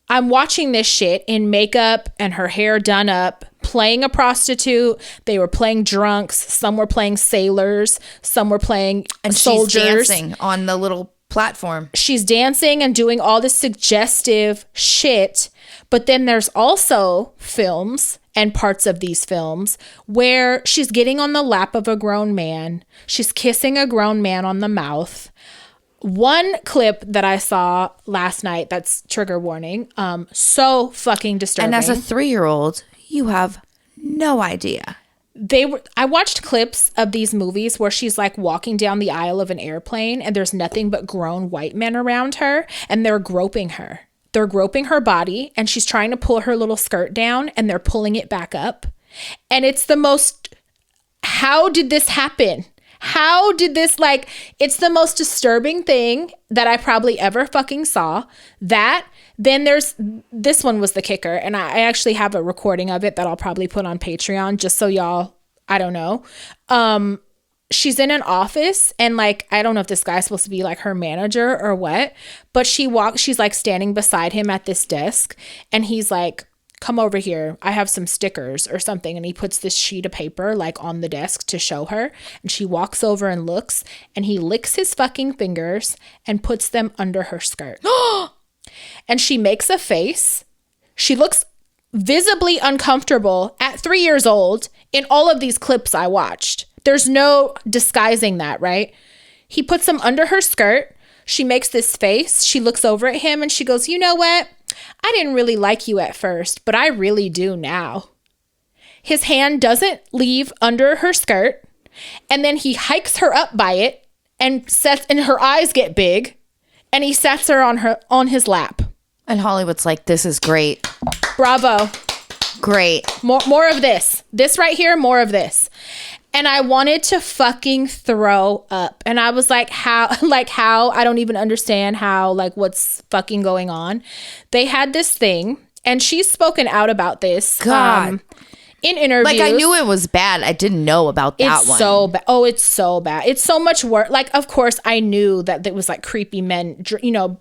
I'm watching this shit in makeup and her hair done up, playing a prostitute. They were playing drunks. Some were playing sailors. Some were playing soldiers. She's dancing on the little platform. She's dancing and doing all this suggestive shit. But then there's also films and parts of these films where she's getting on the lap of a grown man. She's kissing a grown man on the mouth. One clip that I saw last night, that's trigger warning, so fucking disturbing. And as a 3-year-old, you have no idea. I watched clips of these movies where she's like walking down the aisle of an airplane and there's nothing but grown white men around her and they're groping her. They're groping her body and she's trying to pull her little skirt down and they're pulling it back up. And it's the most, how did this happen? How did this, it's the most disturbing thing that I probably ever fucking saw. That, then this one was the kicker. And I actually have a recording of it that I'll probably put on Patreon just so y'all, I don't know. She's in an office and I don't know if this guy's supposed to be like her manager or what, but she's like standing beside him at this desk and he's like, come over here. I have some stickers or something. And he puts this sheet of paper on the desk to show her. And she walks over and looks and he licks his fucking fingers and puts them under her skirt. And she makes a face. She looks visibly uncomfortable at 3 years old in all of these clips I watched. There's no disguising that, right? He puts them under her skirt. She makes this face. She looks over at him and she goes, you know what? I didn't really like you at first, but I really do now. His hand doesn't leave under her skirt. And then he hikes her up by it and her eyes get big and he sets her on his lap. And Hollywood's like, this is great. Bravo. Great. More of this. This right here, more of this. And I wanted to fucking throw up. And I was like, how, I don't even understand how, what's fucking going on. They had this thing, and she's spoken out about this. God. In interviews. I knew it was bad. I didn't know about that one. It's so bad. Oh, it's so bad. It's so much worse. Of course, I knew that it was creepy men,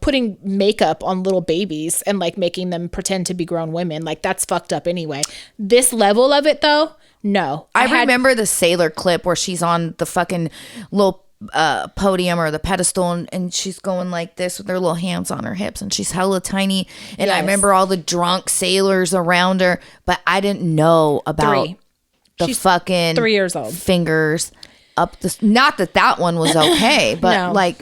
putting makeup on little babies and making them pretend to be grown women. That's fucked up anyway. This level of it, though, no. I remember the sailor clip where she's on the fucking little podium or the pedestal and she's going like this with her little hands on her hips and she's hella tiny. And yes. I remember all the drunk sailors around her, but I didn't know about she's fucking 3 years old fingers. up the... Not that one was okay, but No. like...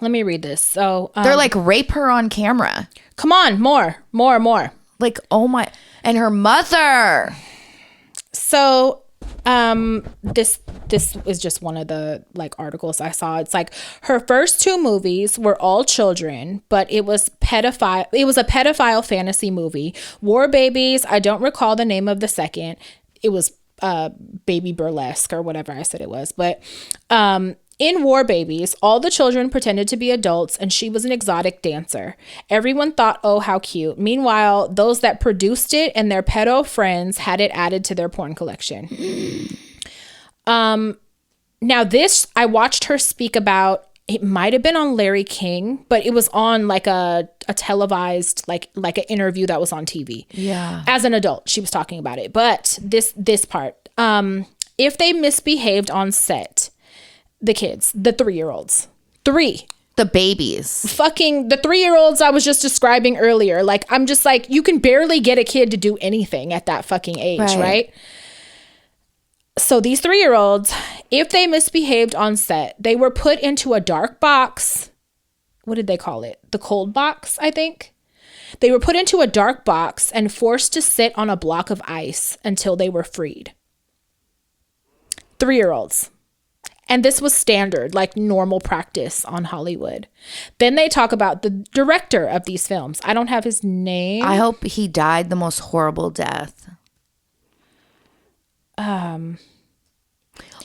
Let me read this. So they're like, rape her on camera. Come on, more. Like, oh my... And her mother. So this is just one of the like articles I saw. It's like her first 2 movies were all children, but it was a pedophile fantasy movie. War Babies, I don't recall the name of the second. It was Baby Burlesque or whatever I said it was. But in War Babies, all the children pretended to be adults and she was an exotic dancer. Everyone thought, oh, how cute. Meanwhile, those that produced it and their pedo friends had it added to their porn collection. Now this, I watched her speak about, it might have been on Larry King, but it was on like a televised, like an interview that was on TV. Yeah. As an adult, she was talking about it. But this part, if they misbehaved on set, the kids, the 3-year-olds, 3. The babies. Fucking the 3-year-olds I was just describing earlier. Like, I'm just like, you can barely get a kid to do anything at that fucking age, right? So these 3-year-olds, if they misbehaved on set, they were put into a dark box. What did they call it? The cold box, I think. They were put into a dark box and forced to sit on a block of ice until they were freed. 3-year-olds. And this was standard, like normal practice on Hollywood. Then they talk about the director of these films. I don't have his name. I hope he died the most horrible death.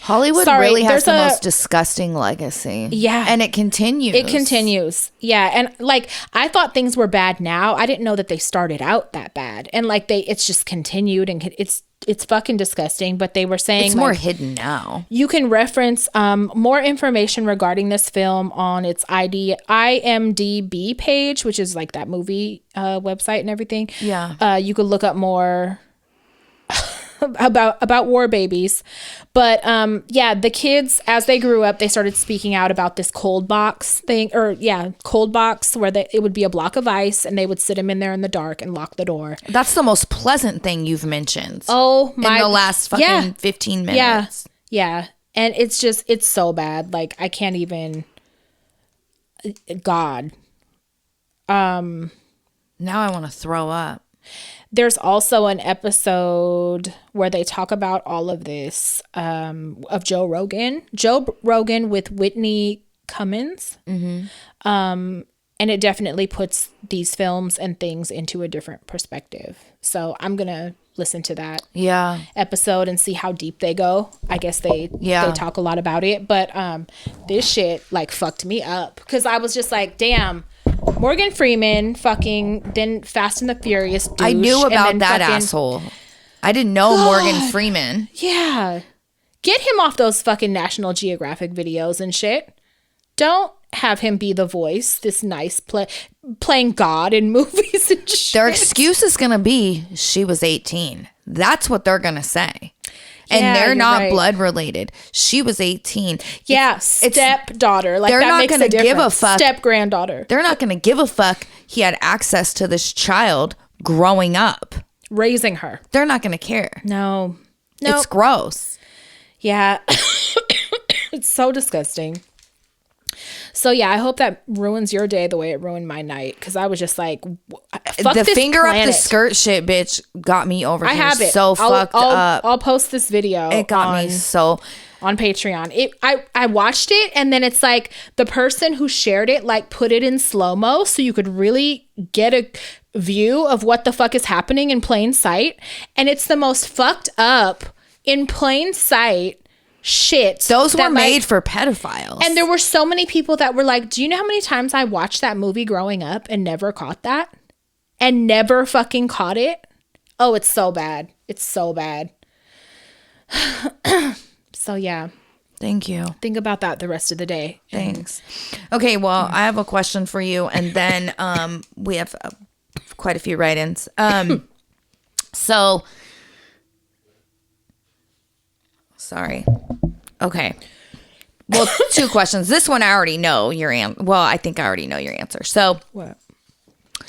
Hollywood really has the most disgusting legacy. Yeah. And it continues. It continues. Yeah. And like, I thought things were bad now. I didn't know that they started out that bad. And like it's just continued and it's fucking disgusting. But they were saying it's more hidden now. You can reference more information regarding this film on its IMDb page, which is like that movie website and everything. Yeah. You could look up more about War Babies. But yeah, the kids, as they grew up, they started speaking out about this cold box thing, cold box, where it would be a block of ice and they would sit them in there in the dark and lock the door. That's the most pleasant thing you've mentioned. Oh my! In the last fucking 15 minutes. Yeah. And it's so bad. Like, I can't even, God. Now I want to throw up. There's also an episode where they talk about all of this of Joe Rogan. Joe Rogan with Whitney Cummings. Mm-hmm. And it definitely puts these films and things into a different perspective. So I'm going to listen to that episode and see how deep they go. I guess they talk a lot about it. But this shit like fucked me up because I was just like, damn. Morgan Freeman fucking then Fast and the Furious douche. I knew about that asshole. I didn't know Morgan Freeman. Yeah. Get him off those fucking National Geographic videos and shit. Don't have him be the voice, this nice playing God in movies and shit. Their excuse is going to be she was 18. That's what they're going to say. And they're not blood related. She was 18. Yeah, stepdaughter. Like, they're that not makes gonna a difference. give a fuck. Step granddaughter. They're not going to give a fuck. He had access to this child growing up, raising her. They're not going to care. No, it's gross. Yeah, it's so disgusting. So yeah, I hope that ruins your day the way it ruined my night, because I was just like, fuck the this finger planet. up the skirt shit, bitch, got me over here. I have it. So fucked up. I'll post this video. It got me so on Patreon. I watched it, and then it's like the person who shared it like put it in slow-mo so you could really get a view of what the fuck is happening in plain sight. And it's the most fucked up in plain sight shit. Those were made for pedophiles. And there were so many people that were like, do you know how many times I watched that movie growing up and never caught that? And never fucking caught it? Oh, it's so bad. It's so bad. So yeah. Thank you. Think about that the rest of the day. Thanks. Okay, well, I have a question for you, and then we have quite a few write-ins. So sorry. Okay. Well, 2 questions. This one I already know your answer. Well, I think I already know your answer. So what?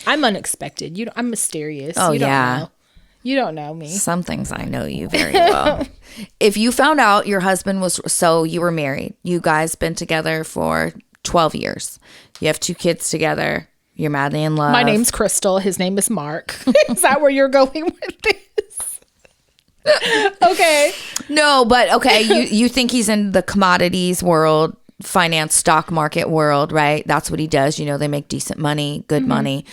I'm unexpected. I'm mysterious. Oh, you don't yeah. know. You don't know me. Some things I know you very well. If you found out your husband was, so you were married, you guys been together for 12 years. You have 2 kids together. You're madly in love. My name's Crystal. His name is Mark. Is that where you're going with this? Okay. No, but okay. You think he's in the commodities world, finance, stock market world, right? That's what he does. You know, they make decent money, good money.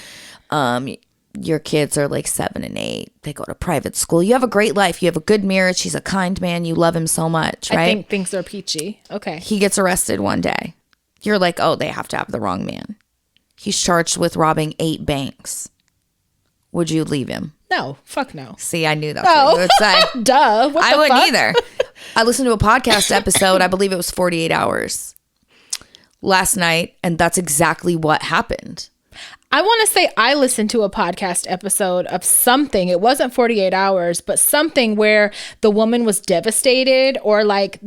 Your kids are like 7 and 8. They go to private school. You have a great life. You have a good marriage. He's a kind man. You love him so much, right? I think things are peachy. Okay. He gets arrested one day. You're like, oh, they have to have the wrong man. He's charged with robbing 8 banks. Would you leave him? No. Fuck no. See, I knew that's what you would say. Duh. What I wouldn't either. I listened to a podcast episode. I believe it was 48 Hours last night. And that's exactly what happened. I want to say I listened to a podcast episode of something. It wasn't 48 Hours, but something where the woman was devastated, or like,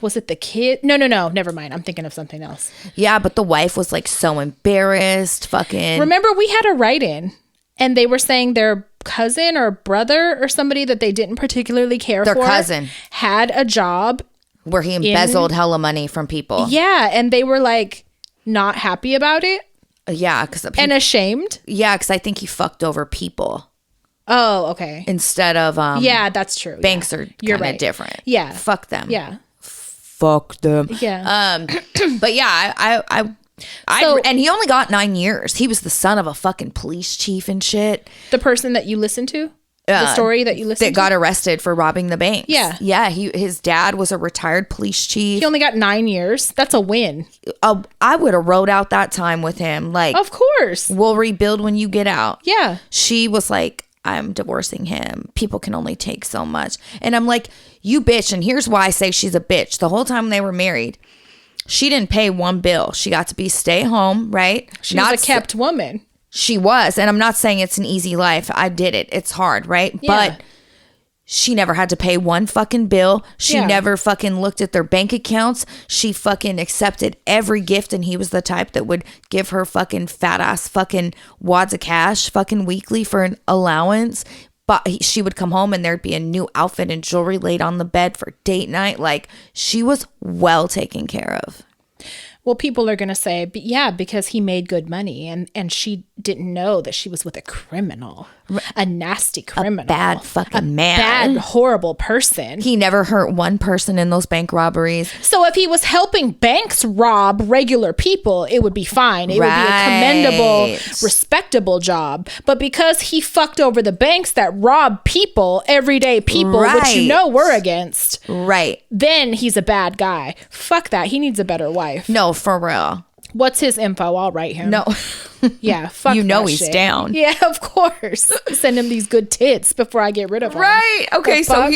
was it the kid? No. Never mind. I'm thinking of something else. Yeah, but the wife was like so embarrassed. Fucking. Remember, we had a write-in and they were saying their cousin or brother or somebody that they didn't particularly care for. Their cousin. Had a job. Where he embezzled hella money from people. Yeah. And they were like not happy about it. Yeah, and ashamed. Yeah, because I think he fucked over people. Oh, okay. Instead of yeah, that's true. Banks are kind of different. Yeah, fuck them. Yeah, fuck them. Yeah. But yeah, I and he only got 9 years. He was the son of a fucking police chief and shit. The person that you listened to. The story that you listened to? That got arrested for robbing the banks. Yeah. Yeah. His dad was a retired police chief. He only got 9 years. That's a win. I would have rode out that time with him. Like, of course. We'll rebuild when you get out. Yeah. She was like, I'm divorcing him. People can only take so much. And I'm like, you bitch. And here's why I say she's a bitch. The whole time they were married, she didn't pay one bill. She got to be stay home, right? She's not a kept woman. She was. And I'm not saying it's an easy life. I did it. It's hard, right? Yeah. But she never had to pay one fucking bill. She never fucking looked at their bank accounts. She fucking accepted every gift. And he was the type that would give her fucking fat ass fucking wads of cash fucking weekly for an allowance. But she would come home and there'd be a new outfit and jewelry laid on the bed for date night. Like, she was well taken care of. Well, people are going to say, yeah, because he made good money and she didn't know that she was with a criminal, a nasty criminal. A bad fucking man. Bad, horrible person. He never hurt one person in those bank robberies. So if he was helping banks rob regular people, it would be fine. It would be a commendable, respectable job. But because he fucked over the banks that rob people, everyday people, which you know we're against. Right. Then he's a bad guy. Fuck that. He needs a better wife. No, for real. What's his info? I'll write him. No. Yeah, fuck you know that he's shit. down. Yeah, of course. Send him these good tits before I get rid of him. Right. Okay, so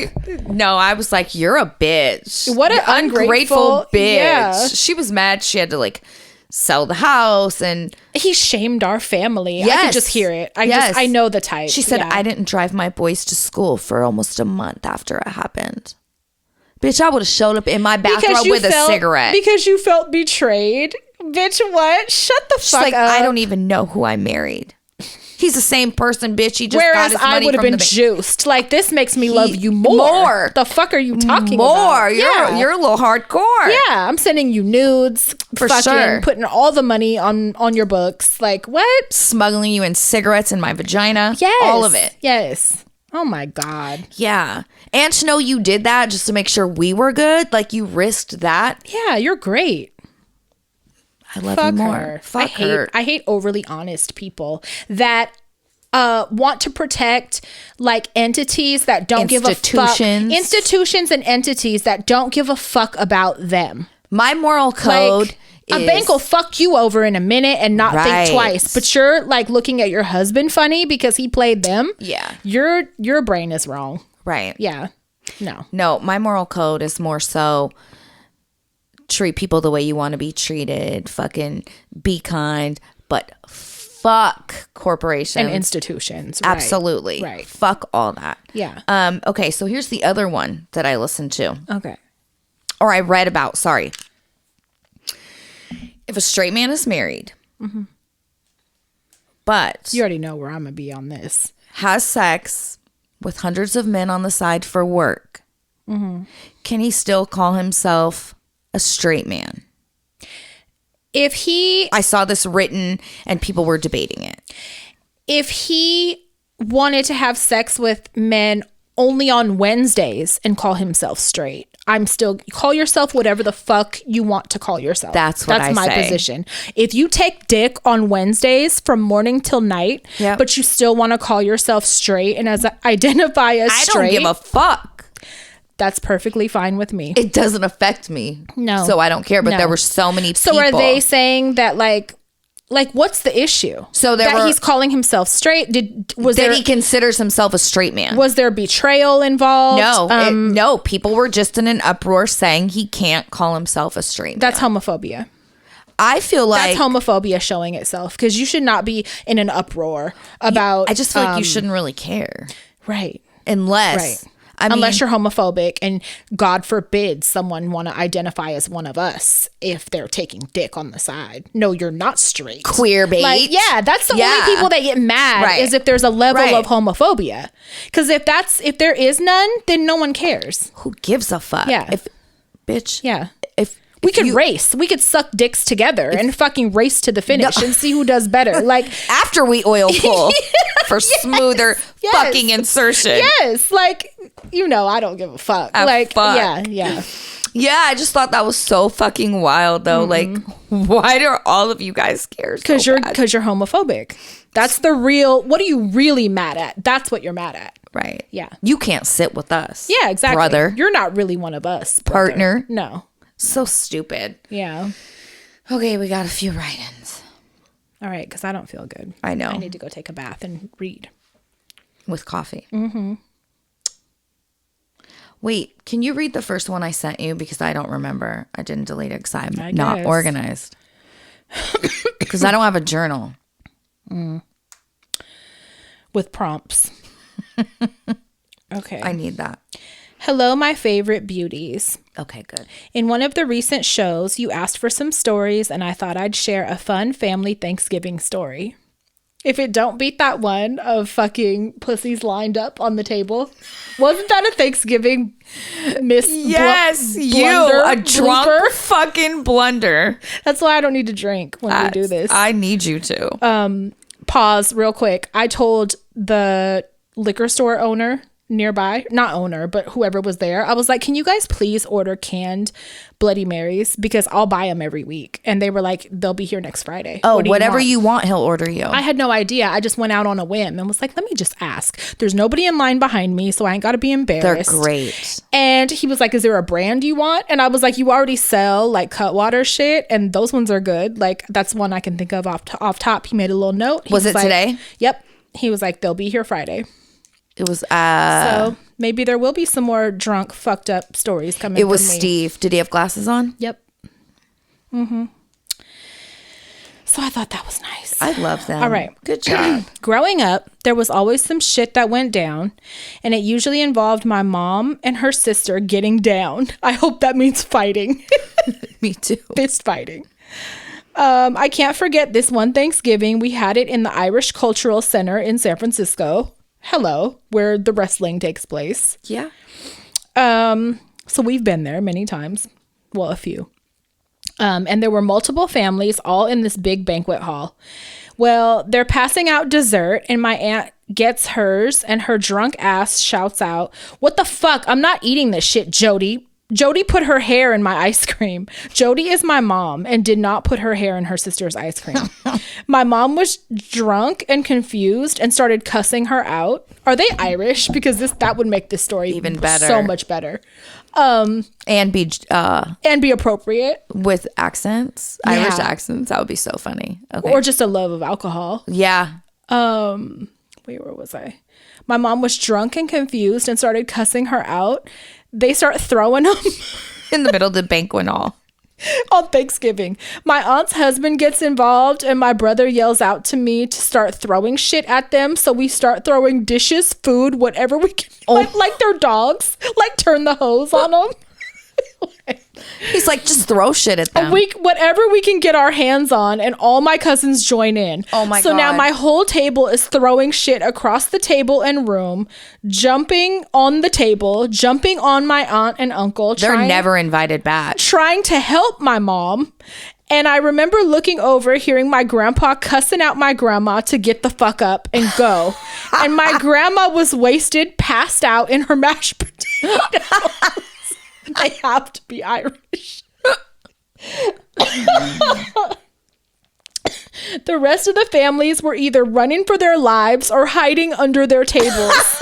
no, I was like, you're a bitch. What an ungrateful bitch. Yeah. She was mad. She had to like sell the house and he shamed our family. Yes. I could just hear it. I know the type. She said, I didn't drive my boys to school for almost a month after it happened. Bitch, I would have showed up in my bathrobe with a cigarette. Because you felt betrayed. Bitch, what? Shut the fuck up. I don't even know who I married. He's the same person, bitch. He just got Whereas his money I would have been juiced. Like, this makes me love you more. The fuck are you talking about? You're a little hardcore. Yeah, I'm sending you nudes. For sure. Putting all the money on your books. Like, what? Smuggling you in cigarettes in my vagina. Yes. All of it. Yes. Oh my God. Yeah. And to know you did that just to make sure we were good. Like, you risked that. Yeah, you're great. I love you more. Her. Fuck her. I hate overly honest people that want to protect like entities that don't give a fuck. Institutions and entities that don't give a fuck about them. My moral code is... A bank will fuck you over in a minute and not think twice. But you're like looking at your husband funny because he played them. Yeah. Your brain is wrong. Right. Yeah. No, my moral code is more so... treat people the way you want to be treated. Fucking be kind, but fuck corporations and institutions. Absolutely. Right. Fuck all that. Yeah. Okay, so here's the other one that I listened to. Okay. Or I read about. Sorry. If a straight man is married, but you already know where I'm gonna be on this. has sex with hundreds of men on the side for work, can he still call himself a straight man? I saw this written and people were debating it. If he wanted to have sex with men only on Wednesdays and call himself straight, call yourself whatever the fuck you want to call yourself. That's my position. If you take dick on Wednesdays from morning till night, but you still want to call yourself straight and identify as straight, I don't give a fuck. That's perfectly fine with me. It doesn't affect me. No. So I don't care. But there were so many people. So are they saying that like what's the issue? So he's calling himself straight. He considers himself a straight man? Was there betrayal involved? No, no. People were just in an uproar saying he can't call himself a straight man. That's homophobia. I feel like that's homophobia showing itself, because you should not be in an uproar about. I just feel like you shouldn't really care, right? Unless you're homophobic and God forbid someone want to identify as one of us if they're taking dick on the side. No, you're not straight. Queer bait. That's the only people that get mad is if there's a level of homophobia. Because if there is none, then no one cares. Who gives a fuck? Yeah. We could race. We could suck dicks together and fucking race to the finish and see who does better. Like after we oil pull for smoother fucking insertion. Yes. Like, I don't give a fuck. Yeah. Yeah, I just thought that was so fucking wild though. Like, why do all of you guys care? Because you're homophobic. That's the real. What are you really mad at? That's what you're mad at. Right. Yeah. You can't sit with us. Yeah, exactly. Brother. You're not really one of us. Brother. Partner. No. So stupid. Yeah. Okay, we got a few write-ins. All right, because I don't feel good. I know. I need to go take a bath and read. With coffee. Mm-hmm. Wait, can you read the first one I sent you? Because I don't remember. I didn't delete it because I'm not organized. Because I don't have a journal. With prompts. Okay. I need that. Hello, my favorite beauties. Okay, good. In one of the recent shows, you asked for some stories, and I thought I'd share a fun family Thanksgiving story. If it don't beat that one of fucking pussies lined up on the table. Wasn't that a Thanksgiving Yes, a drunk fucking blunder. That's why I don't need to drink when we do this. I need you to. Pause real quick. I told the liquor store owner nearby, not owner, but whoever was there, I was like, can you guys please order canned Bloody Marys, because I'll buy them every week. And they were like, they'll be here next Friday. Oh, whatever you want, he'll order you. I had no idea. I just went out on a whim and was like, let me just ask. There's nobody in line behind me, so I ain't got to be embarrassed. They're great. And he was like, is there a brand you want? And I was like, you already sell like Cutwater shit, and those ones are good. Like, that's one I can think of off top. He made a little note. Was it like, today? Yep. He was like, they'll be here Friday. It was so maybe there will be some more drunk, fucked up stories coming. It was Steve. Did he have glasses on? Yep. So I thought that was nice. I love them. All right. Good job. Growing up, there was always some shit that went down, and it usually involved my mom and her sister getting down. I hope that means fighting. Me too. Fist fighting. I can't forget this one Thanksgiving. We had it in the Irish Cultural Center in San Francisco. Hello, where the wrestling takes place. Yeah. So we've been there many times. Well, a few. And there were multiple families all in this big banquet hall. Well, they're passing out dessert, and my aunt gets hers, and her drunk ass shouts out, "What the fuck? I'm not eating this shit, Jody. Jody put her hair in my ice cream." Jody is my mom and did not put her hair in her sister's ice cream. My mom was drunk and confused and started cussing her out. Are they Irish? Because that would make this story even better. So much better. And be appropriate with accents, yeah. Irish accents. That would be so funny. Okay. Or just a love of alcohol. Yeah. Wait, where was I? My mom was drunk and confused and started cussing her out. They start throwing them in the middle of the banquet hall on Thanksgiving. My aunt's husband gets involved, and my brother yells out to me to start throwing shit at them. So we start throwing dishes, food, whatever we can, like they're dogs. Like turn the hose on them. He's like, just throw shit at them. Whatever we can get our hands on, and all my cousins join in. Oh my God. So now my whole table is throwing shit across the table and room, jumping on the table, jumping on my aunt and uncle. They're never invited back. Trying to help my mom. And I remember looking over, hearing my grandpa cussing out my grandma to get the fuck up and go. And my grandma was wasted, passed out in her mashed potatoes. They have to be Irish. The rest of the families were either running for their lives or hiding under their tables.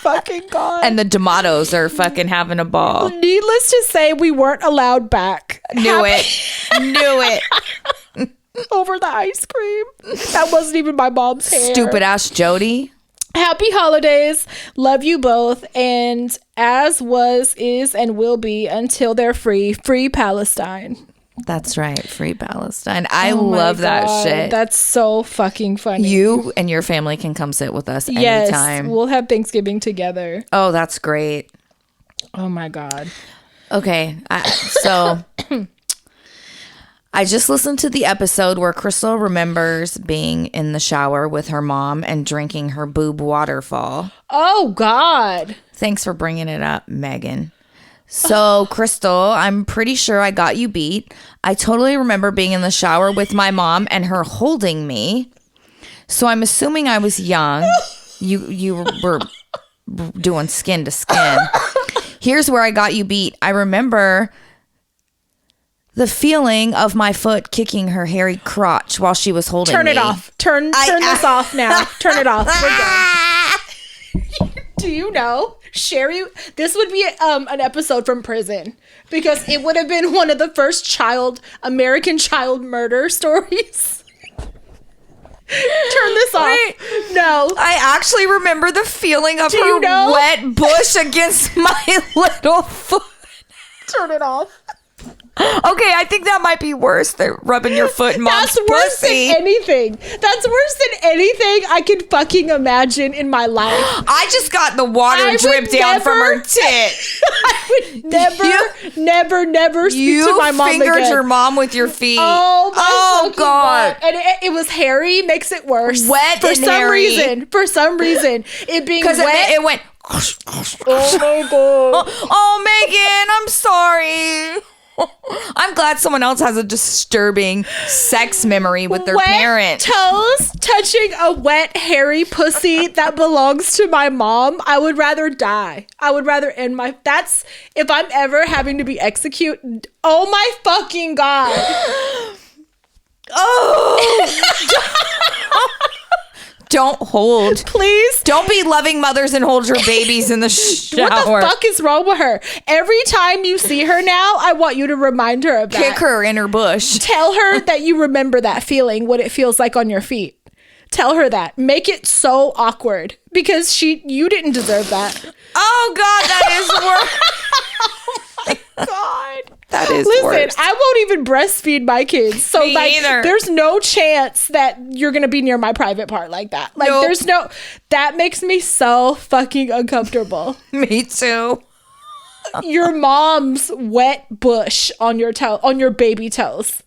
Fucking God. And the D'Amatos are fucking having a ball. Needless to say, we weren't allowed back. Knew it. Over the ice cream. That wasn't even my mom's hair. Stupid ass Jody. Happy holidays. Love you both. And as was, is, and will be until they're free. Free Palestine. That's right. Free Palestine. I love that shit. That's so fucking funny. You and your family can come sit with us anytime. Yes, we'll have Thanksgiving together. Oh, that's great. Oh my God. Okay. So I just listened to the episode where Crystal remembers being in the shower with her mom and drinking her boob waterfall. Oh God. Thanks for bringing it up, Megan. So, Crystal, I'm pretty sure I got you beat. I totally remember being in the shower with my mom and her holding me. So I'm assuming I was young. You were doing skin to skin. Here's where I got you beat. I remember the feeling of my foot kicking her hairy crotch while she was holding me. Turn it off. Turn this off now. Turn it off. We're done. Do you know? Sherry, this would be an episode from prison, because it would have been one of the first American child murder stories. Turn this off. Wait, no. I actually remember the feeling of her wet bush against my little foot. Turn it off. Okay, I think that might be worse than rubbing your foot in mom's pussy. That's worse than anything. That's worse than anything I could fucking imagine in my life. I just got the water drip down from her tit. I would never speak to my mom again. You fingered your mom with your feet. Oh God. And it was hairy, makes it worse. Wet and hairy. For some reason. It being wet. It went. Oh my God. Oh, Megan, I'm sorry. I'm glad someone else has a disturbing sex memory with their parent. Toes touching a wet, hairy pussy that belongs to my mom. I would rather die. I would rather end my... That's... If I'm ever having to be executed... Oh my fucking God. Oh. Don't hold. Please. Don't be loving mothers and hold your babies in the shower. What the fuck is wrong with her? Every time you see her now, I want you to remind her of that. Kick her in her bush. Tell her that you remember that feeling, what it feels like on your feet. Tell her that. Make it so awkward, because you didn't deserve that. Oh God, that is worse. Oh my God. That is Listen, worse. I won't even breastfeed my kids. So Me either. There's no chance that you're going to be near my private part like that. Like Nope. there's no, that makes me so fucking uncomfortable. Me too. Your mom's wet bush on your toe, on your baby toes.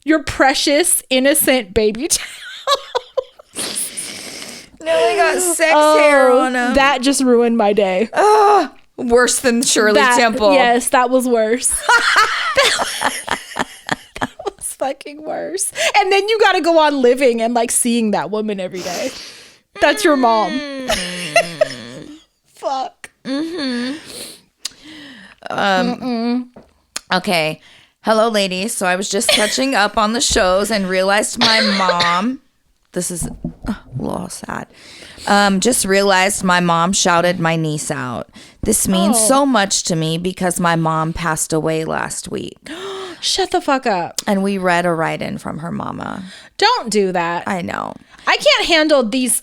Your precious, innocent baby toes. No, I got sex hair on them. That just ruined my day. Worse than Shirley Temple. Yes, that was worse. That was fucking worse. And then you got to go on living and like seeing that woman every day. That's your mom. Fuck. Okay. Hello, ladies. So I was just catching up on the shows and realized my mom... This is a little sad. Just realized my mom shouted my niece out. This means so much to me because my mom passed away last week. Shut the fuck up. And we read a write-in from her mama. Don't do that. I know. I can't handle these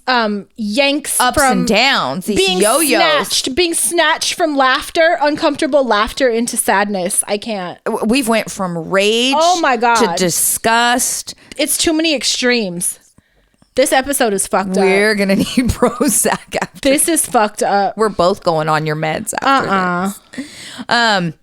yanks Ups from and downs, these being yo-yos. being snatched from laughter, uncomfortable laughter, into sadness. I can't. We've went from rage my God. to disgust. It's too many extremes. This episode is fucked up. We're going to need Prozac after This is fucked up. We're both going on your meds after this.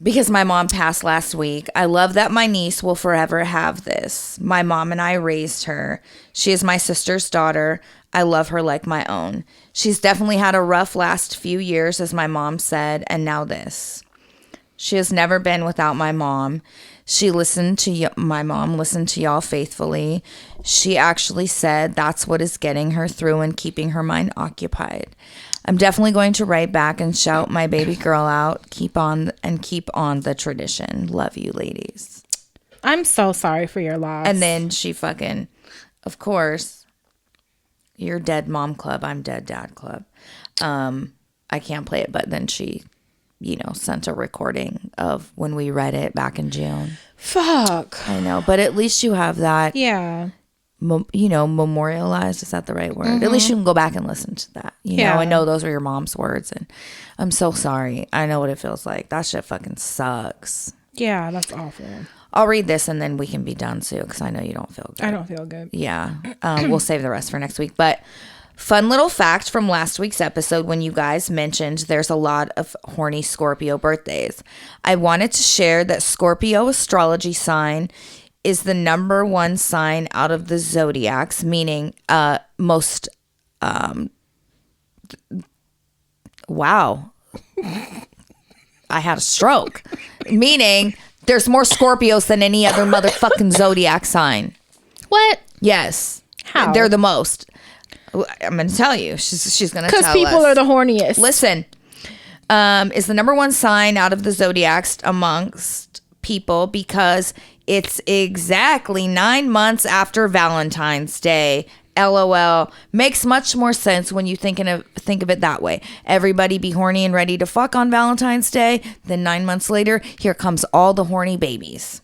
Because my mom passed last week. I love that my niece will forever have this. My mom and I raised her. She is my sister's daughter. I love her like my own. She's definitely had a rough last few years, as my mom said, and now this. She has never been without my mom. My mom listened to y'all faithfully. She actually said that's what is getting her through and keeping her mind occupied. I'm definitely going to write back and shout my baby girl out. Keep on the tradition. Love you, ladies. I'm so sorry for your loss. And then she fucking, of course, you're dead mom club. I'm dead dad club. I can't play it, but then she, sent a recording of when we read it back in June. Fuck. I know, but at least you have that. Yeah. Memorialized. Is that the right word? Mm-hmm. At least you can go back and listen to that. I know those were your mom's words, and I'm so sorry. I know what it feels like. That shit fucking sucks. Yeah, that's awful. I'll read this and then we can be done soon because I know you don't feel good. I don't feel good. Yeah. We'll save the rest for next week. But fun little fact from last week's episode when you guys mentioned there's a lot of horny Scorpio birthdays. I wanted to share that Scorpio astrology sign is the number one sign out of the zodiacs, meaning most wow. I had a stroke. Meaning there's more Scorpios than any other motherfucking zodiac sign. What? Yes. How? They're the most. I'm going to tell you. She's going to tell us. Because people are the horniest. Listen. Is the number one sign out of the zodiacs amongst people because it's exactly 9 months after Valentine's Day. LOL. Makes much more sense when you think of it that way. Everybody be horny and ready to fuck on Valentine's Day. Then 9 months later, here comes all the horny babies.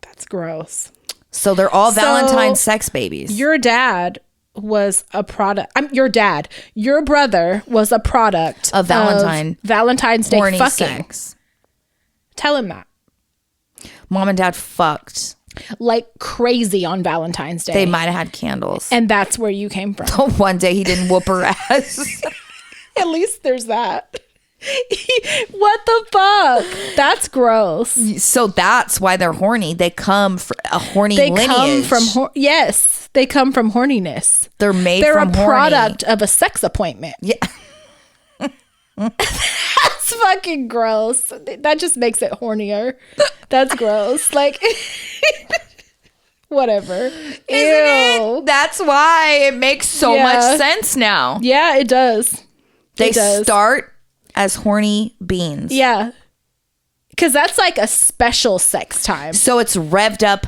That's gross. So they're all Valentine's sex babies. Your dad was a product. Your brother was a product of Valentine's Day horny fucking sex. Tell him that. Mom and dad fucked like crazy on Valentine's Day. They might have had candles. And that's where you came from. One day he didn't whoop her ass. At least there's that. What the fuck? That's gross. So that's why they're horny. They come from a horny lineage. Yes, they come from horniness. They're a product of a sex appointment. Yeah. That's fucking gross. That just makes it hornier. That's gross. Like, whatever. Isn't it? That's why it makes so much sense now. Yeah, it does. They start as horny beans. Yeah. Because that's like a special sex time. So it's revved up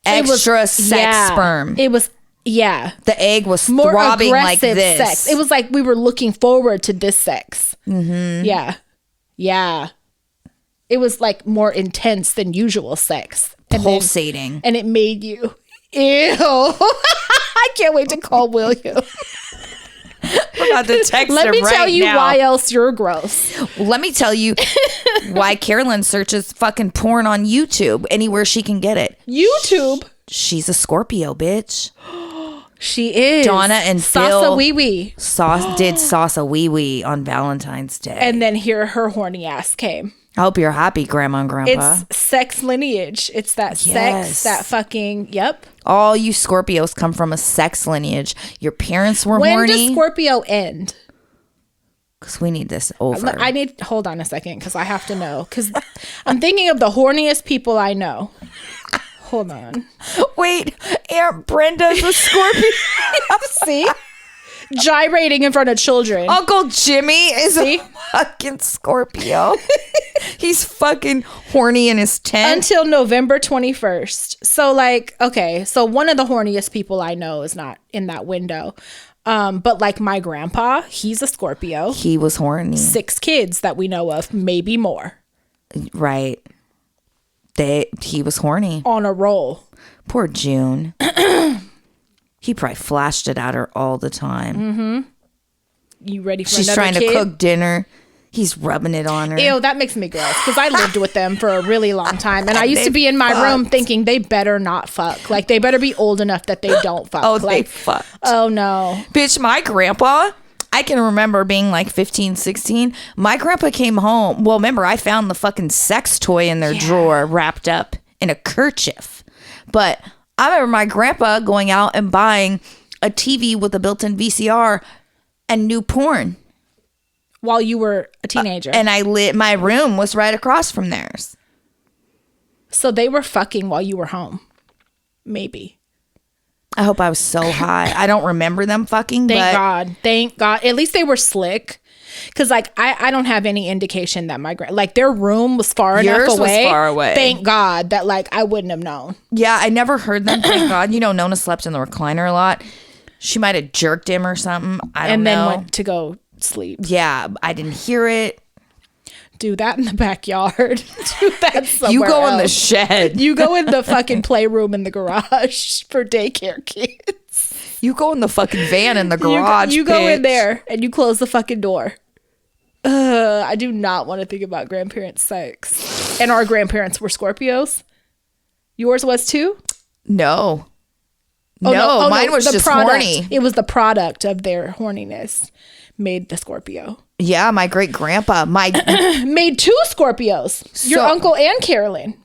extra sex sperm. It was, yeah. The egg was more throbbing like this. Sex. It was like we were looking forward to this sex. Mm-hmm. Yeah. Yeah. It was like more intense than usual sex. Pulsating. And it made you, ew. I can't wait to call William. We're about to text Let him me tell right you now. why else you're gross. Let me tell you why Carolyn searches fucking porn on YouTube anywhere she can get it. YouTube? She's a Scorpio, bitch. She is. Donna and Salsa Phil wee wee. did salsa wee wee on Valentine's Day. And then here her horny ass came. I hope you're happy, Grandma and Grandpa. It's sex lineage. It's that sex, that fucking, yep. All you Scorpios come from a sex lineage. Your parents were horny. When does Scorpio end? Because we need this over. Hold on a second, because I have to know. Because I'm thinking of the horniest people I know. Hold on. Wait, Aunt Brenda's a Scorpio. See? Gyrating in front of children. Uncle Jimmy is a fucking Scorpio. He's fucking horny in his tent. Until November 21st. So like, okay, so one of the horniest people I know is not in that window. But like my grandpa, he's a Scorpio. He was horny. 6 kids that we know of, maybe more. Right. He was horny. On a roll. Poor June. He probably flashed it at her all the time. Mm-hmm. You ready for She's another trying to cook dinner. He's rubbing it on her. Ew, that makes me gross. Because I lived with them for a really long time. And I used to be in my room thinking they better not fuck. Like, they better be old enough that they don't fuck. Oh, like, they fucked. Oh, no. Bitch, my grandpa, I can remember being like 15, 16. My grandpa came home. Well, remember, I found the fucking sex toy in their drawer wrapped up in a kerchief. But I remember my grandpa going out and buying a TV with a built-in VCR and new porn. While you were a teenager. And my room was right across from theirs. So they were fucking while you were home. Maybe. I hope I was so high. I don't remember them fucking. Thank God. At least they were slick. Because, like, I don't have any indication that their room was far enough away. Yours was far away. Thank God that, like, I wouldn't have known. Yeah, I never heard them. Thank God. You know, Nona slept in the recliner a lot. She might have jerked him or something. I don't know. And then went to go sleep. Yeah, I didn't hear it. Do that in the backyard. Do that somewhere You go else. in the shed. You go in the fucking playroom in the garage for daycare kids. You go in the fucking van in the garage. You go in there and you close the fucking door. I do not want to think about grandparents' sex. And our grandparents were Scorpios. Yours was too? No. Mine was just horny. It was the product of their horniness made the Scorpio. Yeah, my great grandpa made two Scorpios. Your uncle and Carolyn.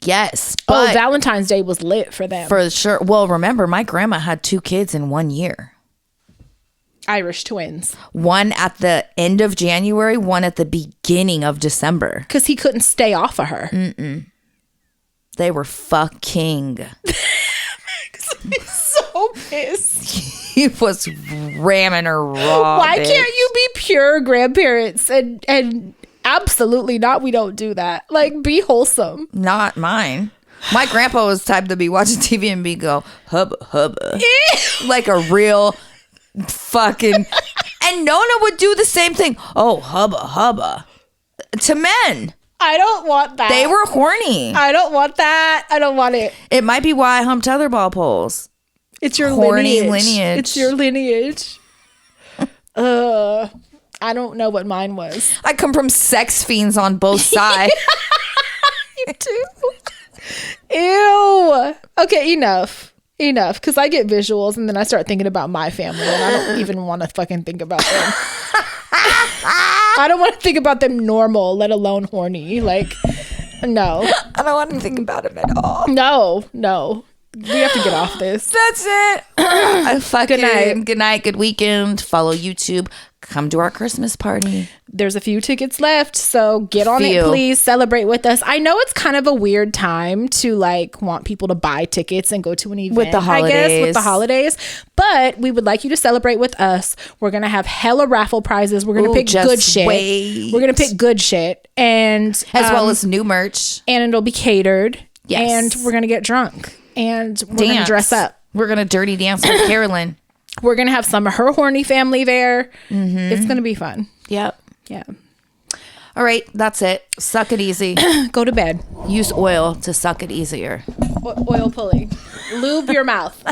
Yes. But Valentine's Day was lit for them. For sure. Well, remember, my grandma had 2 kids in 1 year. Irish twins. One at the end of January, one at the beginning of December. Because he couldn't stay off of her. They were fucking. He's so pissed. He was ramming her raw. Why can't you be pure grandparents and absolutely not? We don't do that. Like, be wholesome. Not mine. My grandpa was the type to be watching TV and go hubba hubba, like a real fucking. And Nona would do the same thing. Oh, hubba hubba, to men. I don't want that. They were horny. I don't want that. I don't want it. It might be why I humped other ball poles. It's your horny lineage. It's your lineage. I don't know what mine was. I come from sex fiends on both sides. You do? Ew. Okay, enough. Because I get visuals and then I start thinking about my family and I don't even want to fucking think about them. I don't want to think about them normal, let alone horny. Like, no. I don't want to think about them at all. No. We have to get off this. That's it. Good night. Good night. Good weekend. Follow YouTube. Come to our Christmas party. There's a few tickets left, so get on it, please. Celebrate with us. I know it's kind of a weird time to like want people to buy tickets and go to an event with the holidays. But we would like you to celebrate with us. We're gonna have hella raffle prizes. We're gonna pick good shit. We're gonna pick good shit, and as well as new merch, and it'll be catered. Yes, and we're gonna get drunk and we're gonna dress up. We're gonna dirty dance with Carolyn. We're going to have some of her horny family there. It's going to be fun. Yep. Yeah. All right. That's it. Suck it easy. Go to bed. Use oil to suck it easier. Oil pulling. Lube your mouth.